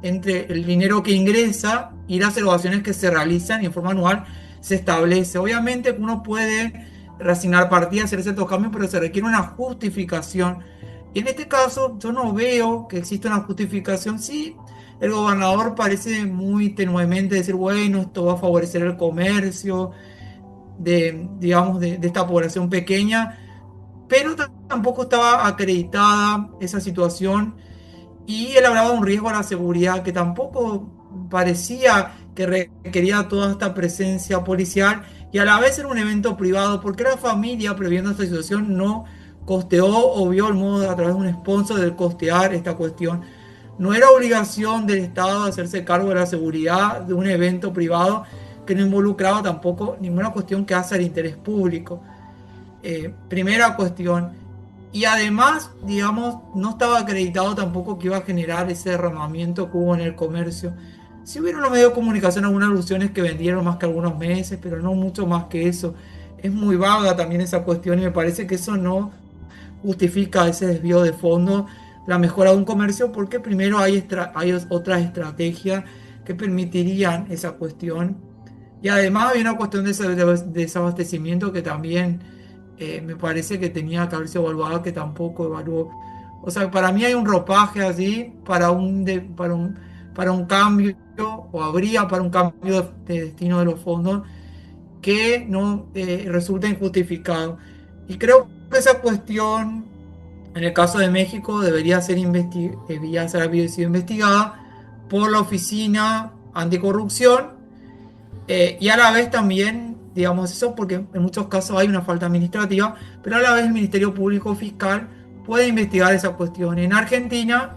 entre el dinero que ingresa y las erogaciones que se realizan y en forma anual se establece. Obviamente que uno puede reasignar partidas, hacer ciertos cambios, pero se requiere una justificación. Y en este caso yo no veo que exista una justificación. Sí, el gobernador parece muy tenuemente decir, bueno, esto va a favorecer el comercio digamos, de esta población pequeña, pero tampoco estaba acreditada esa situación y él hablaba de un riesgo a la seguridad que tampoco parecía que requería toda esta presencia policial y a la vez era un evento privado porque la familia, previendo esta situación, no costeó o vio el modo a través de un sponsor de costear esta cuestión. No era obligación del Estado hacerse cargo de la seguridad de un evento privado que no involucraba tampoco ninguna cuestión que hace al interés público. Primera cuestión. Y además, digamos, no estaba acreditado tampoco que iba a generar ese derramamiento que hubo en el comercio. Si hubiera en los medios de comunicación algunas alusiones que vendieron más que algunos meses, pero no mucho más que eso. Es muy vaga también esa cuestión y me parece que eso no justifica ese desvío de fondo, la mejora de un comercio, porque primero hay otras estrategias que permitirían esa cuestión. Y además hay una cuestión de desabastecimiento que también me parece que tenía que haberse evaluado, que tampoco evaluó. O sea, para mí hay un ropaje así para un cambio, o habría para un cambio de destino de los fondos que no resulta injustificado. Y creo que esa cuestión, en el caso de México, debería haber sido investigada por la Oficina Anticorrupción, y a la vez también, digamos eso, porque en muchos casos hay una falta administrativa, pero a la vez el Ministerio Público Fiscal puede investigar esa cuestión. En Argentina,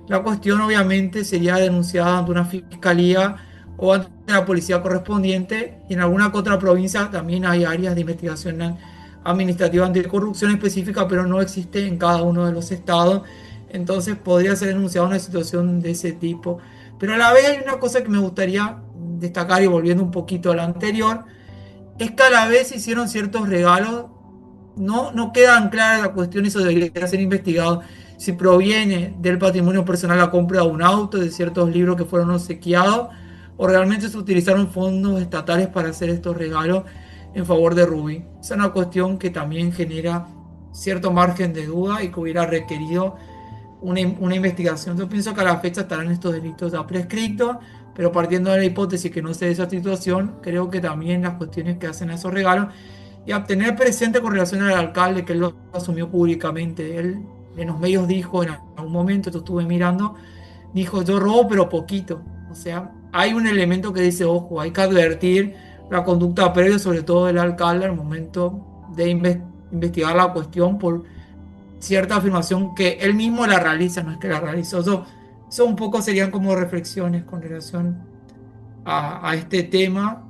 la cuestión obviamente sería denunciada ante una fiscalía o ante la policía correspondiente, y en alguna que otra provincia también hay áreas de investigación administrativa anticorrupción específica, pero no existe en cada uno de los estados. Entonces podría ser denunciada una situación de ese tipo. Pero a la vez hay una cosa que me gustaría destacar, y volviendo un poquito a la anterior, es que a la vez se hicieron ciertos regalos. No quedan claras las cuestiones, eso debería ser investigado. Si proviene del patrimonio personal la compra de un auto, de ciertos libros que fueron obsequiados, o realmente se utilizaron fondos estatales para hacer estos regalos en favor de Rubí. Es una cuestión que también genera cierto margen de duda y que hubiera requerido una investigación. Yo pienso que a la fecha estarán estos delitos ya prescritos, pero partiendo de la hipótesis que no se dé esa situación, creo que también las cuestiones que hacen a esos regalos, y a tener presente con relación al alcalde, que él lo asumió públicamente. Él en los medios dijo en algún momento, esto estuve mirando, dijo: yo robo pero poquito. O sea, hay un elemento que dice: ojo, hay que advertir la conducta previa, sobre todo del alcalde, al momento de investigar la cuestión por cierta afirmación que él mismo la realiza, no es que la realizó. Eso un poco serían como reflexiones con relación a este tema,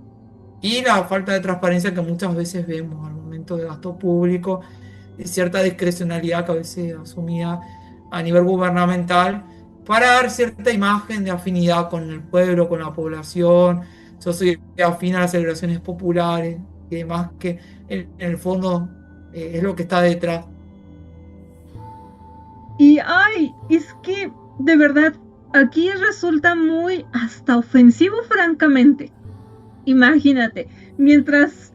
y la falta de transparencia que muchas veces vemos al momento de gasto público, y cierta discrecionalidad que a veces es asumida a nivel gubernamental para dar cierta imagen de afinidad con el pueblo, con la población. Yo soy afín a las celebraciones populares y demás, que en el fondo es lo que está detrás. Y ay, es que de verdad aquí resulta muy hasta ofensivo, francamente. Imagínate, mientras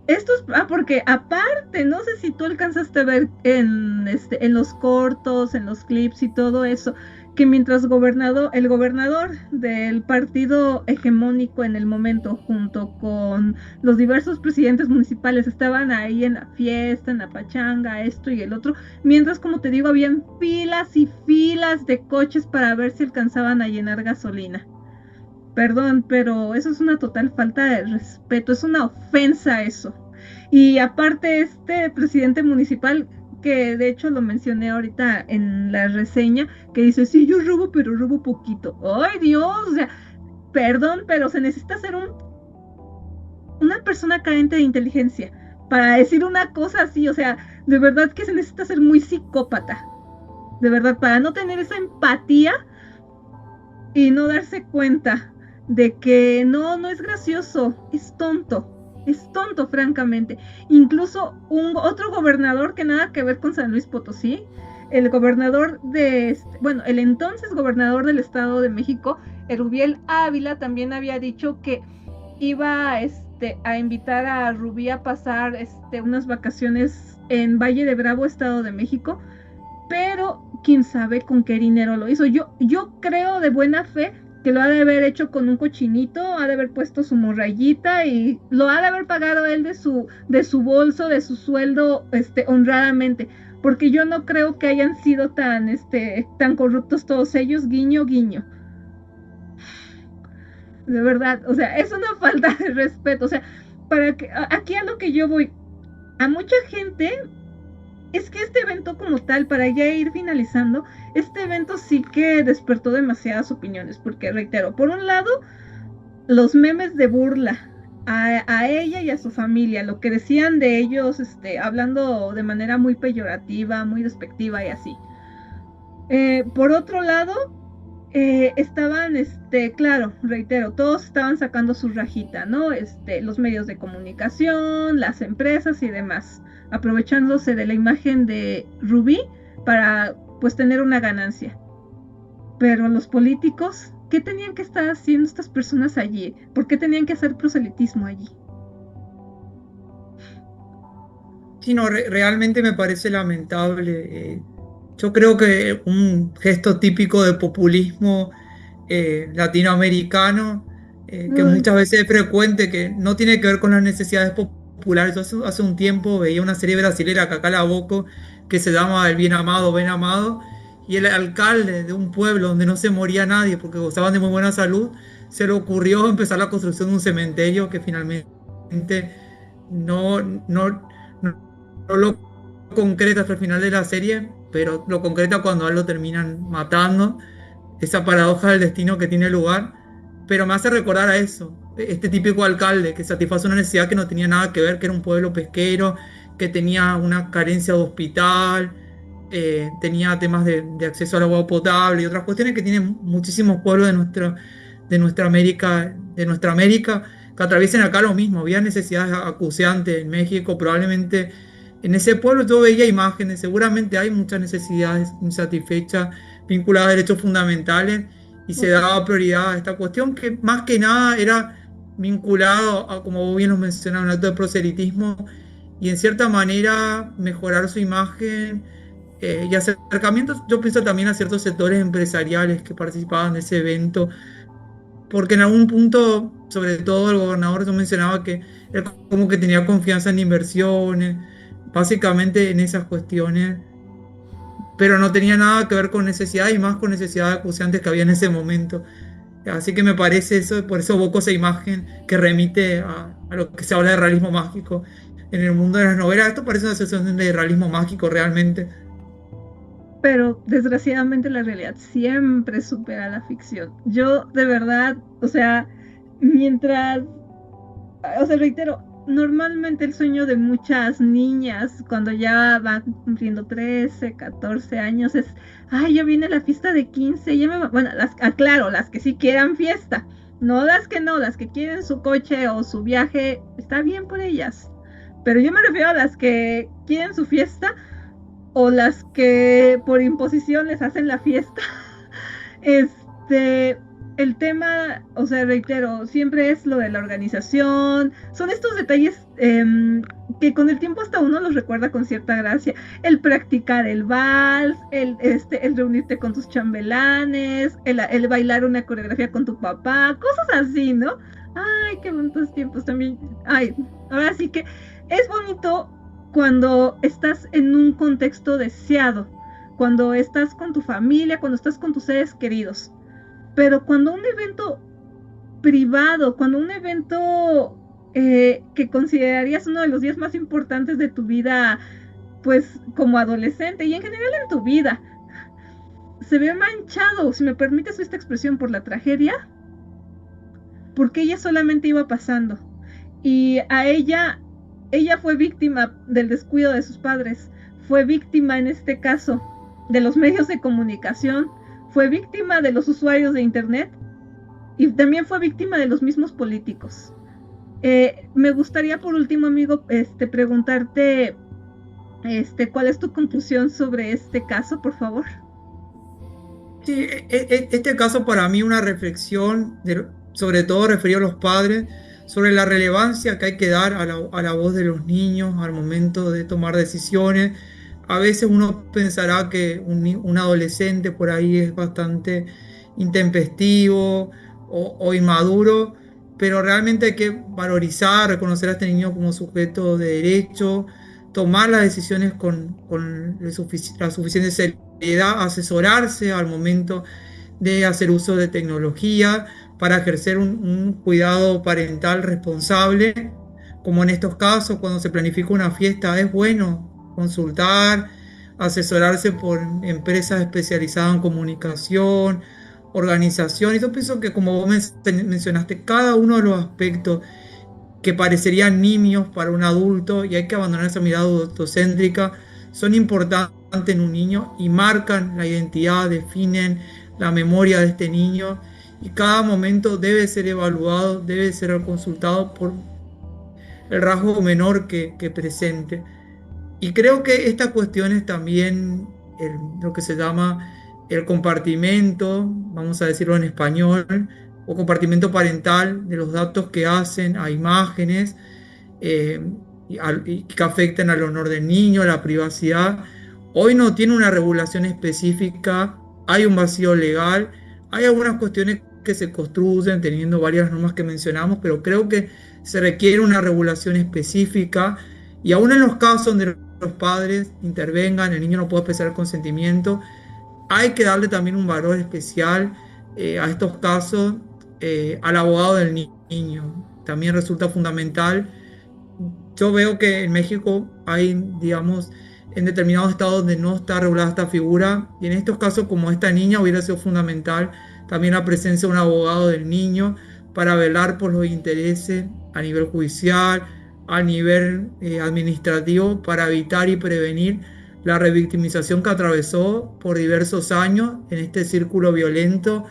estos, porque aparte, no sé si tú alcanzaste a ver en los cortos, en los clips y todo eso, que mientras el gobernador del partido hegemónico en el momento, junto con los diversos presidentes municipales, estaban ahí en la fiesta, en la pachanga, esto y el otro, mientras, como te digo, habían filas y filas de coches para ver si alcanzaban a llenar gasolina. Perdón, pero eso es una total falta de respeto, es una ofensa eso. Y aparte este presidente municipal, que de hecho lo mencioné ahorita en la reseña, que dice: sí, yo robo, pero robo poquito. ¡Ay, Dios! O sea, perdón, pero se necesita ser una persona carente de inteligencia para decir una cosa así. O sea, de verdad que se necesita ser muy psicópata. De verdad, para no tener esa empatía y no darse cuenta de que no es gracioso, es tonto, francamente. Incluso otro gobernador que nada que ver con San Luis Potosí, el gobernador el entonces gobernador del Estado de México, Erubiel Ávila, también había dicho que iba a invitar a Rubí a pasar unas vacaciones en Valle de Bravo, Estado de México, pero quién sabe con qué dinero lo hizo. Yo creo de buena fe que lo ha de haber hecho con un cochinito, ha de haber puesto su morrayita y lo ha de haber pagado él de su bolso, de su sueldo, honradamente, porque yo no creo que hayan sido tan corruptos todos ellos, guiño, guiño. De verdad, o sea, es una falta de respeto. O sea, aquí a lo que yo voy, a mucha gente. Es que este evento como tal, para ya ir finalizando, este evento sí que despertó demasiadas opiniones, porque reitero, por un lado, los memes de burla a ella y a su familia, lo que decían de ellos, hablando de manera muy peyorativa, muy despectiva y así. Por otro lado, estaban, claro, reitero, todos estaban sacando su rajita, ¿no? Los medios de comunicación, las empresas y demás, aprovechándose de la imagen de Rubí para, pues, tener una ganancia. Pero los políticos, ¿qué tenían que estar haciendo estas personas allí? ¿Por qué tenían que hacer proselitismo allí? Sí, no, realmente me parece lamentable. Yo creo que un gesto típico de populismo latinoamericano, que Ay, muchas veces es frecuente, que no tiene que ver con las necesidades populares. Yo hace un tiempo veía una serie brasilera, Cacá la Boco, que se llama El Bien Amado, y el alcalde de un pueblo donde no se moría nadie porque gozaban de muy buena salud, se le ocurrió empezar la construcción de un cementerio que finalmente no, no, no lo concreta hasta el final de la serie, pero lo concreta cuando a él lo terminan matando. Esa paradoja del destino que tiene lugar, pero me hace recordar a eso, este típico alcalde que satisface una necesidad que no tenía nada que ver, que era un pueblo pesquero, que tenía una carencia de hospital, tenía temas de acceso al agua potable y otras cuestiones que tienen muchísimos pueblos de nuestra América, que atraviesan acá lo mismo. Había necesidades acuciantes en México, probablemente en ese pueblo yo veía imágenes, seguramente hay muchas necesidades insatisfechas vinculadas a derechos fundamentales, y se daba prioridad a esta cuestión que más que nada era vinculado a, como vos bien lo mencionaba, un acto de proselitismo y en cierta manera mejorar su imagen, y acercamientos, yo pienso también a ciertos sectores empresariales que participaban de ese evento, porque en algún punto, sobre todo el gobernador, yo mencionaba que él como que tenía confianza en inversiones, básicamente en esas cuestiones, pero no tenía nada que ver con necesidades y más con necesidades acuciantes que había en ese momento. Así que me parece eso, por eso evoco esa imagen que remite a lo que se habla de realismo mágico en el mundo de las novelas. Esto parece una sensación de realismo mágico realmente. pero desgraciadamente la realidad siempre supera la ficción. Yo de verdad, o sea, mientras, o sea, reitero, normalmente el sueño de muchas niñas cuando ya van cumpliendo 13, 14 años es, ay, ya viene la fiesta de 15, ya bueno, aclaro, las que sí quieran fiesta, no las que no, las que quieren su coche o su viaje, está bien por ellas. Pero yo me refiero a las que quieren su fiesta o las que por imposición les hacen la fiesta. Este, el tema, o sea, reitero, siempre es lo de la organización, son estos detalles que con el tiempo hasta uno los recuerda con cierta gracia, el practicar el vals, el reunirte con tus chambelanes, el bailar una coreografía con tu papá, cosas así, ¿no? Ay, qué bonitos tiempos también. Ay, ahora sí que es bonito cuando estás en un contexto deseado, cuando estás con tu familia, cuando estás con tus seres queridos. Pero cuando un evento privado, cuando un evento que considerarías uno de los días más importantes de tu vida, pues como adolescente y en general en tu vida, se ve manchado, si me permites esta expresión, por la tragedia, porque ella solamente iba pasando. Y a ella fue víctima del descuido de sus padres, fue víctima en este caso de los medios de comunicación, fue víctima de los usuarios de internet y también fue víctima de los mismos políticos. Me gustaría por último, amigo, preguntarte ¿cuál es tu conclusión sobre este caso, por favor? Sí, este caso para mí una reflexión, sobre todo referido a los padres, sobre la relevancia que hay que dar a la voz de los niños al momento de tomar decisiones. A veces uno pensará que un adolescente por ahí es bastante intempestivo o inmaduro, pero realmente hay que valorizar, reconocer a este niño como sujeto de derecho, tomar las decisiones con la suficiente seriedad, asesorarse al momento de hacer uso de tecnología para ejercer un cuidado parental responsable, como en estos casos, cuando se planifica una fiesta, es bueno consultar, asesorarse por empresas especializadas en comunicación, organización. Y yo pienso que, como vos mencionaste, cada uno de los aspectos que parecerían nimios para un adulto, y hay que abandonar esa mirada adultocéntrica, son importantes en un niño y marcan la identidad, definen la memoria de este niño, y cada momento debe ser evaluado, debe ser consultado por el rasgo menor que presente. Y creo que estas cuestiones también, lo que se llama el compartimento, vamos a decirlo en español, o compartimento parental de los datos que hacen a imágenes, eh, y que afectan al honor del niño, a la privacidad, hoy no tiene una regulación específica, hay un vacío legal, hay algunas cuestiones que se construyen teniendo varias normas que mencionamos, pero creo que se requiere una regulación específica, y aún en los casos donde los padres intervengan, el niño no puede expresar el consentimiento, hay que darle también un valor especial a estos casos, al abogado del niño. También resulta fundamental. Yo veo que en México hay, digamos, en determinados estados donde no está regulada esta figura, y en estos casos, como esta niña, hubiera sido fundamental también la presencia de un abogado del niño para velar por los intereses a nivel judicial, a nivel administrativo, para evitar y prevenir la revictimización que atravesó por diversos años en este círculo violento,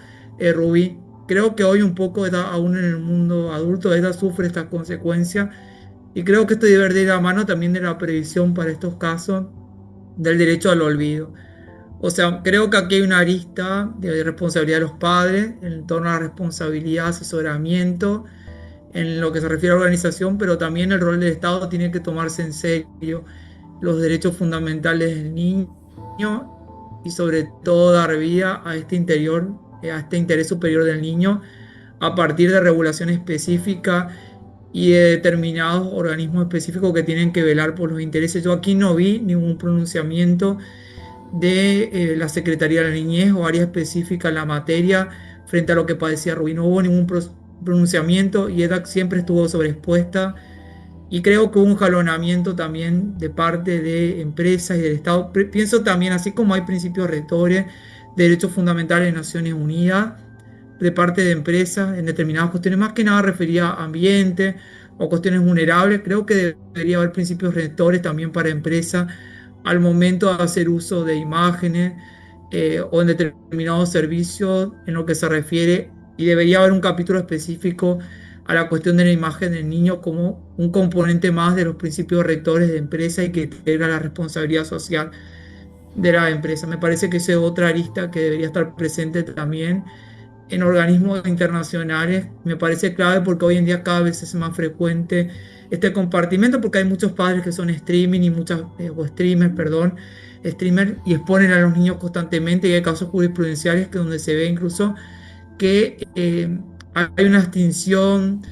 Rubí. Creo que hoy un poco, aún en el mundo adulto, ella sufre estas consecuencias, y creo que esto debe ir de la mano también de la previsión para estos casos del derecho al olvido. O sea, creo que aquí hay una arista de responsabilidad de los padres en torno a la responsabilidad, asesoramiento, en lo que se refiere a organización, pero también el rol del Estado tiene que tomarse en serio los derechos fundamentales del niño, y sobre todo dar vida a este interés superior del niño a partir de regulación específica y de determinados organismos específicos que tienen que velar por los intereses. Yo aquí no vi ningún pronunciamiento de la Secretaría de la Niñez o área específica en la materia frente a lo que padecía Rubí. No hubo ningún pronunciamiento, y EDAC siempre estuvo sobreexpuesta, y creo que hubo un jalonamiento también de parte de empresas y del Estado. Pienso también, así como hay principios rectores de derechos fundamentales de Naciones Unidas, de parte de empresas en determinadas cuestiones, más que nada refería a ambiente o cuestiones vulnerables, creo que debería haber principios rectores también para empresas al momento de hacer uso de imágenes o en determinados servicios en lo que se refiere, y debería haber un capítulo específico a la cuestión de la imagen del niño como un componente más de los principios rectores de empresa, y que integra la responsabilidad social de la empresa. Me parece que esa es otra arista que debería estar presente también en organismos internacionales. Me parece clave porque hoy en día cada vez es más frecuente este compartimento, porque hay muchos padres que son streaming y o streamers, perdón, streamers, y exponen a los niños constantemente, y hay casos jurisprudenciales que donde se ve incluso que hay una extinción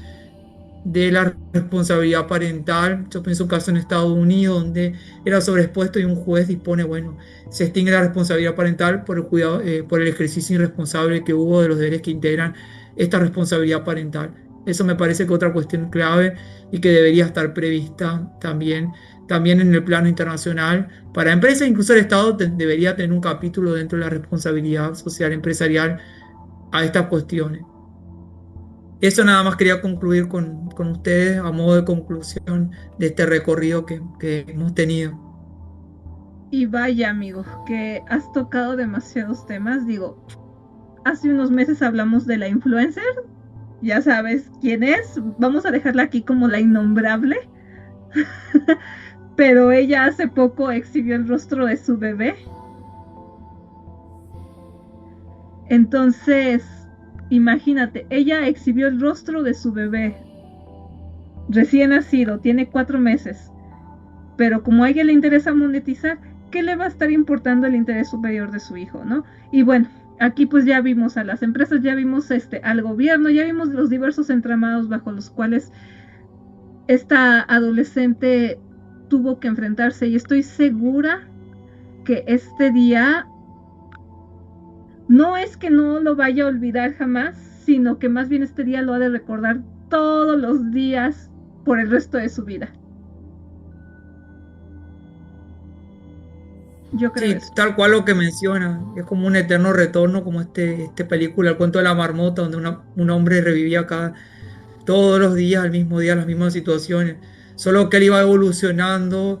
de la responsabilidad parental. Yo pienso un caso en Estados Unidos donde era sobreexpuesto, y un juez dispone, bueno, se extingue la responsabilidad parental por el cuidado, por el ejercicio irresponsable que hubo de los deberes que integran esta responsabilidad parental. Eso me parece que otra cuestión clave y que debería estar prevista también en el plano internacional para empresas. Incluso el Estado debería tener un capítulo dentro de la responsabilidad social empresarial a estas cuestiones. Eso nada más quería concluir con ustedes a modo de conclusión de este recorrido que hemos tenido. Y vaya, amigo, que has tocado demasiados temas. Digo, hace unos meses hablamos de la influencer. Ya sabes quién es. Vamos a dejarla aquí como la innombrable. Pero ella hace poco exhibió el rostro de su bebé. Entonces, imagínate, ella exhibió el rostro de su bebé recién nacido, tiene 4 meses. Pero como a ella le interesa monetizar, ¿qué le va a estar importando el interés superior de su hijo, no? Y bueno, aquí pues ya vimos a las empresas, ya vimos al gobierno, ya vimos los diversos entramados bajo los cuales esta adolescente tuvo que enfrentarse, y estoy segura que este día no es que no lo vaya a olvidar jamás, sino que más bien este día lo ha de recordar todos los días por el resto de su vida. Yo creo Sí, eso. tal cual lo que menciona, es como un eterno retorno, como esta película, El cuento de la marmota, donde un hombre revivía todos los días, al mismo día, las mismas situaciones, solo que él iba evolucionando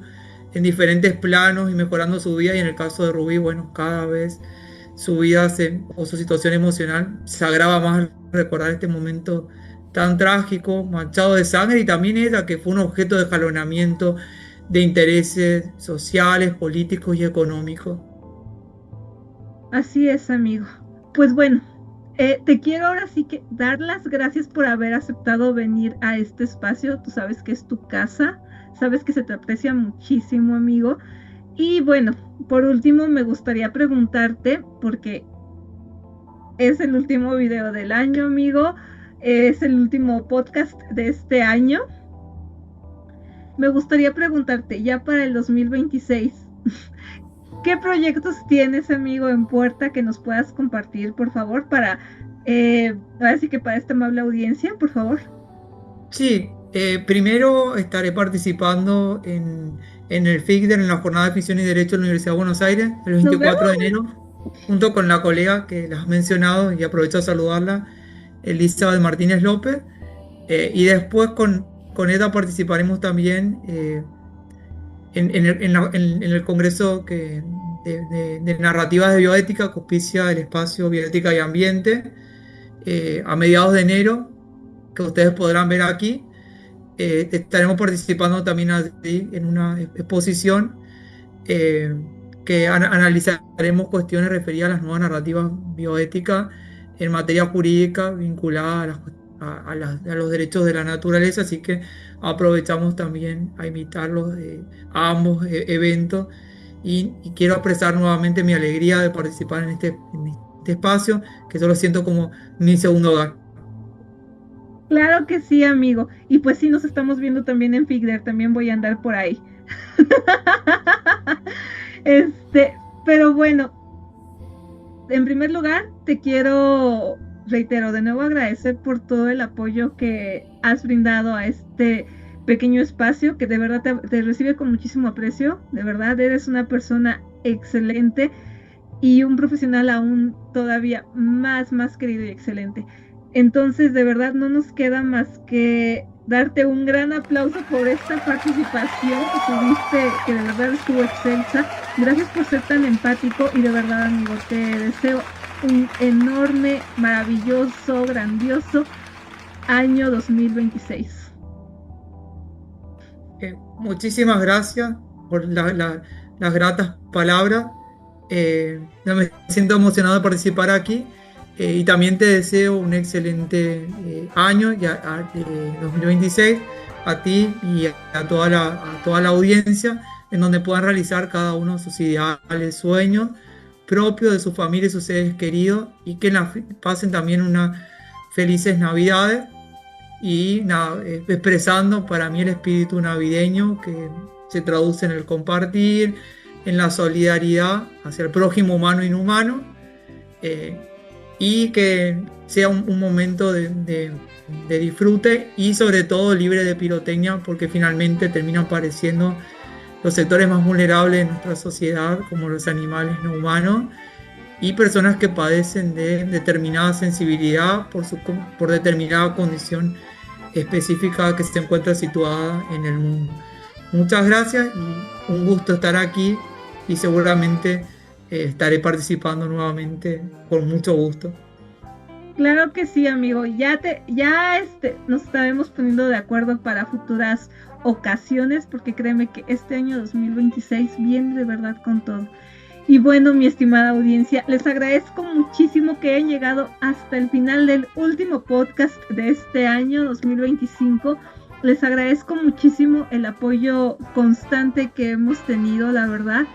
en diferentes planos y mejorando su vida, y en el caso de Rubí, bueno, cada vez su vida o su situación emocional se agrava más al recordar este momento tan trágico, manchado de sangre, y también ella que fue un objeto de jalonamiento de intereses sociales, políticos y económicos. Así es, amigo. Pues bueno, te quiero ahora sí que dar las gracias por haber aceptado venir a este espacio. Tú sabes que es tu casa, sabes que se te aprecia muchísimo, amigo. Y bueno, por último me gustaría preguntarte, porque es el último video del año, amigo, es el último podcast de este año. Me gustaría preguntarte, ya para el 2026, ¿qué proyectos tienes, amigo, en puerta que nos puedas compartir, por favor, ahora sí que para esta amable audiencia, por favor? Sí, primero estaré participando en el FICDER, en la Jornada de Ficción y Derecho de la Universidad de Buenos Aires, el 24 de enero, junto con la colega que las has mencionado, y aprovecho a saludarla, Elizabeth Martínez López, y después con ella participaremos también en el Congreso de Narrativas de Bioética, que auspicia el espacio Bioética y Ambiente, a mediados de enero, que ustedes podrán ver aquí. Estaremos participando también allí en una exposición que analizaremos cuestiones referidas a las nuevas narrativas bioéticas en materia jurídica vinculada a los derechos de la naturaleza, así que aprovechamos también a invitarlos a ambos eventos, y quiero expresar nuevamente mi alegría de participar en este espacio, que yo lo siento como mi segundo hogar. Claro que sí, amigo. Y pues sí, nos estamos viendo también en FICDER, también voy a andar por ahí. Pero bueno, en primer lugar, te quiero, reitero, de nuevo agradecer por todo el apoyo que has brindado a este pequeño espacio, que de verdad te recibe con muchísimo aprecio. De verdad, eres una persona excelente y un profesional aún todavía más querido y excelente. Entonces, de verdad, no nos queda más que darte un gran aplauso por esta participación que tuviste, que de verdad estuvo excelsa. Gracias por ser tan empático, y de verdad, amigo, te deseo un enorme, maravilloso, grandioso año 2026. Muchísimas gracias por las gratas palabras. Me siento emocionado de participar aquí, y también te deseo un excelente año 2026 a ti y a toda la audiencia, en donde puedan realizar cada uno de sus ideales, sueños propios de su familia y sus seres queridos, y que pasen también unas felices Navidades. Y nada, expresando para mí el espíritu navideño, que se traduce en el compartir, en la solidaridad hacia el prójimo humano e inhumano, y que sea un momento de disfrute, y sobre todo libre de pirotecnia, porque finalmente terminan apareciendo los sectores más vulnerables de nuestra sociedad, como los animales no humanos y personas que padecen de determinada sensibilidad por determinada condición específica que se encuentra situada en el mundo. Muchas gracias y un gusto estar aquí, y seguramente estaré participando nuevamente con mucho gusto. Claro que sí, amigo. Ya nos estaremos poniendo de acuerdo para futuras ocasiones, porque créeme que este año 2026 viene de verdad con todo. Y bueno, mi estimada audiencia, les agradezco muchísimo que hayan llegado hasta el final del último podcast de este año 2025. Les agradezco muchísimo el apoyo constante que hemos tenido, la verdad.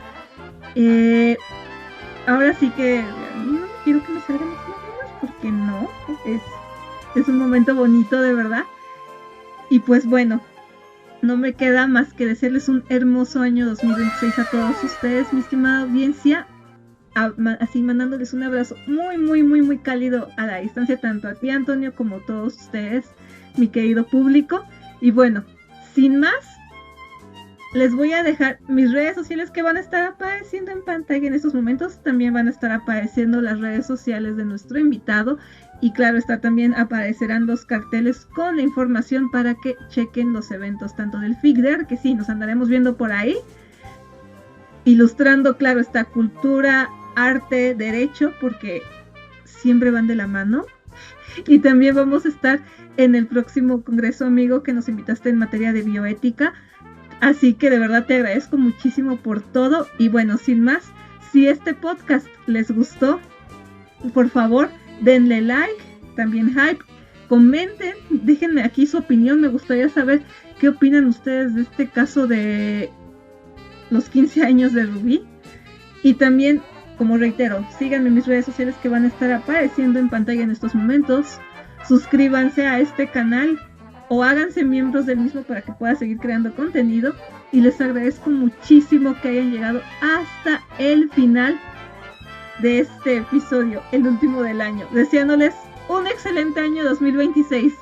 Ahora sí que no quiero que me salgan las lágrimas, porque no, es un momento bonito, de verdad. Y pues bueno, no me queda más que desearles un hermoso año 2026 a todos ustedes, mi estimada audiencia, así mandándoles un abrazo muy cálido a la distancia, tanto a ti, Antonio, como a todos ustedes, mi querido público. Y bueno, sin más, les voy a dejar mis redes sociales que van a estar apareciendo en pantalla en estos momentos. También van a estar apareciendo las redes sociales de nuestro invitado. Y claro, también aparecerán los carteles con la información para que chequen los eventos, tanto del FICDER, que sí, nos andaremos viendo por ahí, ilustrando, claro, esta cultura, arte, derecho, porque siempre van de la mano. Y también vamos a estar en el próximo congreso, amigo, que nos invitaste en materia de bioética. Así que de verdad te agradezco muchísimo por todo. Y bueno, sin más, si este podcast les gustó, por favor, denle like, también hype, comenten, déjenme aquí su opinión. Me gustaría saber qué opinan ustedes de este caso de los 15 años de Rubí. Y también, como reitero, síganme en mis redes sociales que van a estar apareciendo en pantalla en estos momentos. Suscríbanse a este canal o háganse miembros del mismo para que pueda seguir creando contenido. Y les agradezco muchísimo que hayan llegado hasta el final de este episodio, el último del año, deseándoles un excelente año 2026.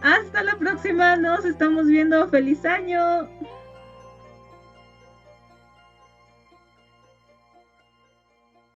Hasta la próxima, nos estamos viendo. ¡Feliz año!